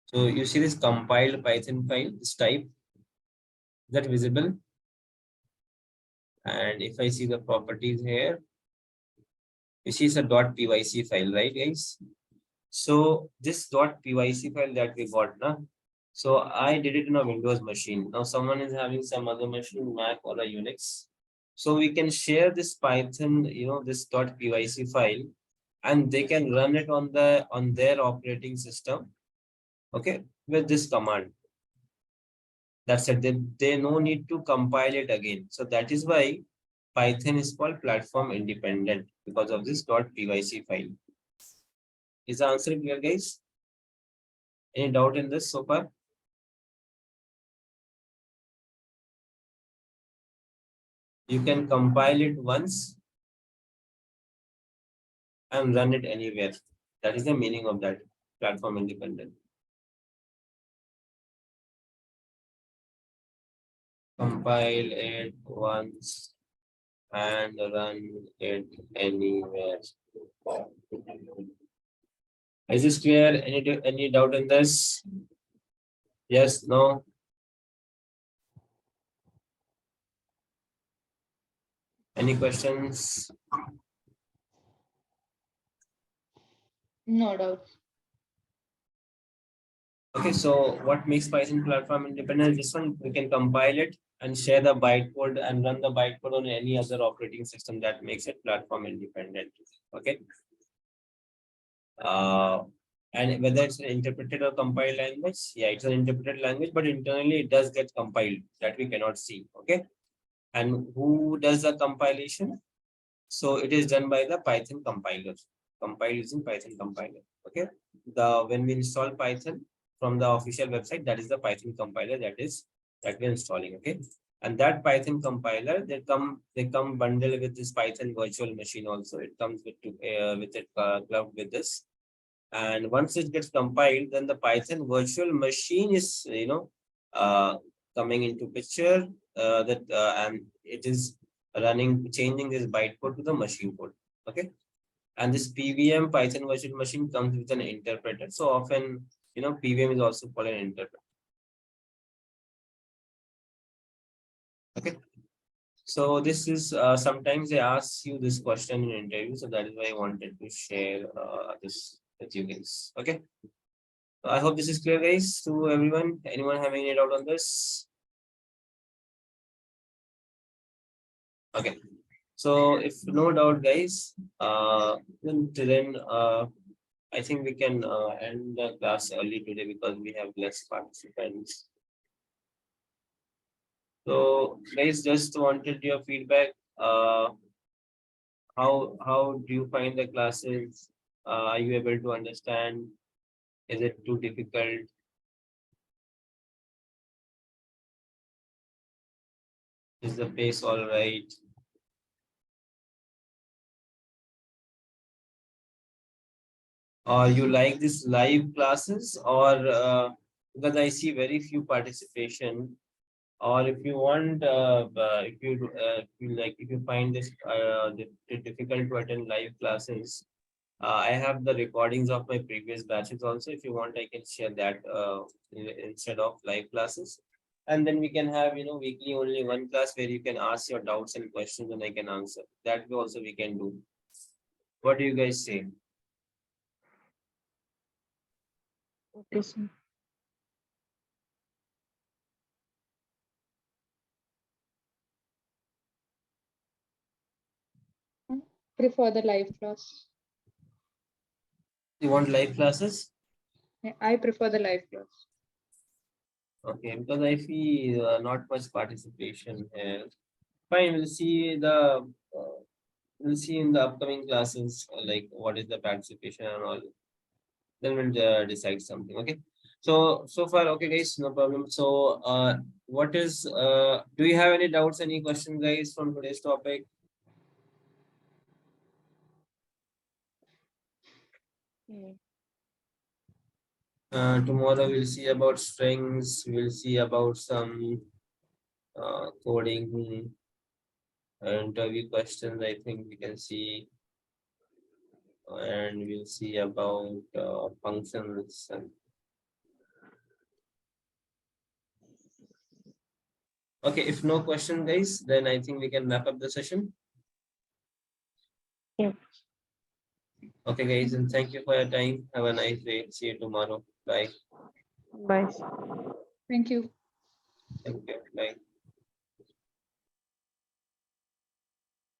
Speaker 1: so you see this compiled Python file, this type, is that visible? And if I see the properties here, you see it's a .pyc file, right, guys? So this .pyc file that we got, na? So I did it in a Windows machine. Now someone is having some other machine, Mac or a Unix. So we can share this Python, this .pyc file, and they can run it on their operating system. Okay, with this command. That's it. They no need to compile it again. So that is why Python is called platform independent, because of this .pyc file. Is the answer clear, guys? Any doubt in this so far? You can compile it once and run it anywhere. That is the meaning of that, platform independent. Compile it once and run it anywhere. Is this clear? Any doubt in this? Yes, no? Any questions?
Speaker 3: No doubt.
Speaker 1: Okay, so what makes Python platform independent? This one, we can compile it and share the bytecode and run the bytecode on any other operating system. That makes it platform independent. Okay. And whether it's an interpreted or compiled language, yeah, it's an interpreted language, but internally it does get compiled, that we cannot see. Okay. And who does the compilation? So it is done by the Python compiler, compiled using Python compiler. Okay. When we install Python from the official website, that is the Python compiler that we're installing. Okay. And that Python compiler, they come bundled with this Python virtual machine also. It comes with it clubbed with this. And once it gets compiled, then the Python virtual machine is coming into picture, and it is changing this bytecode to the machine code. Okay. And this PVM, Python virtual machine, comes with an interpreter. So often, PVM is also called an interpreter. Okay. So this is sometimes they ask you this question in interview. So that is why I wanted to share this with you guys. Okay. I hope this is clear, guys, to everyone. Anyone having any doubt on this? Okay. So if no doubt, guys, then I think we can end the class early today because we have less participants. So guys, just wanted your feedback. How do you find the classes? Are you able to understand? Is it too difficult? Is the pace all right? Or you like this live classes, or because I see very few participation, or if you want, if you like, if you find this difficult to attend live classes, I have the recordings of my previous batches also. If you want, I can share that instead of live classes. And then we can have, weekly only one class where you can ask your doubts and questions and I can answer. That way also we can do. What do you guys say?
Speaker 2: Okay, sir.
Speaker 3: Prefer the live class.
Speaker 1: You want live classes?
Speaker 3: Yeah, I prefer the live class.
Speaker 1: Okay, because I see not much participation here. Fine, we'll see in the upcoming classes, like what is the participation and all. Then we'll decide something. Okay. So far, okay, guys, no problem. So, do you have any doubts, any questions, guys, from today's topic? Tomorrow we'll see about strings. We'll see about some coding interview questions. I think we can see, and we'll see about functions and. Okay, if no question, guys, then I think we can wrap up the session.
Speaker 2: Yeah.
Speaker 1: Okay, guys, and thank you for your time. Have a nice day. See you tomorrow. Bye.
Speaker 2: Bye.
Speaker 3: Thank you.
Speaker 1: Thank you. Bye.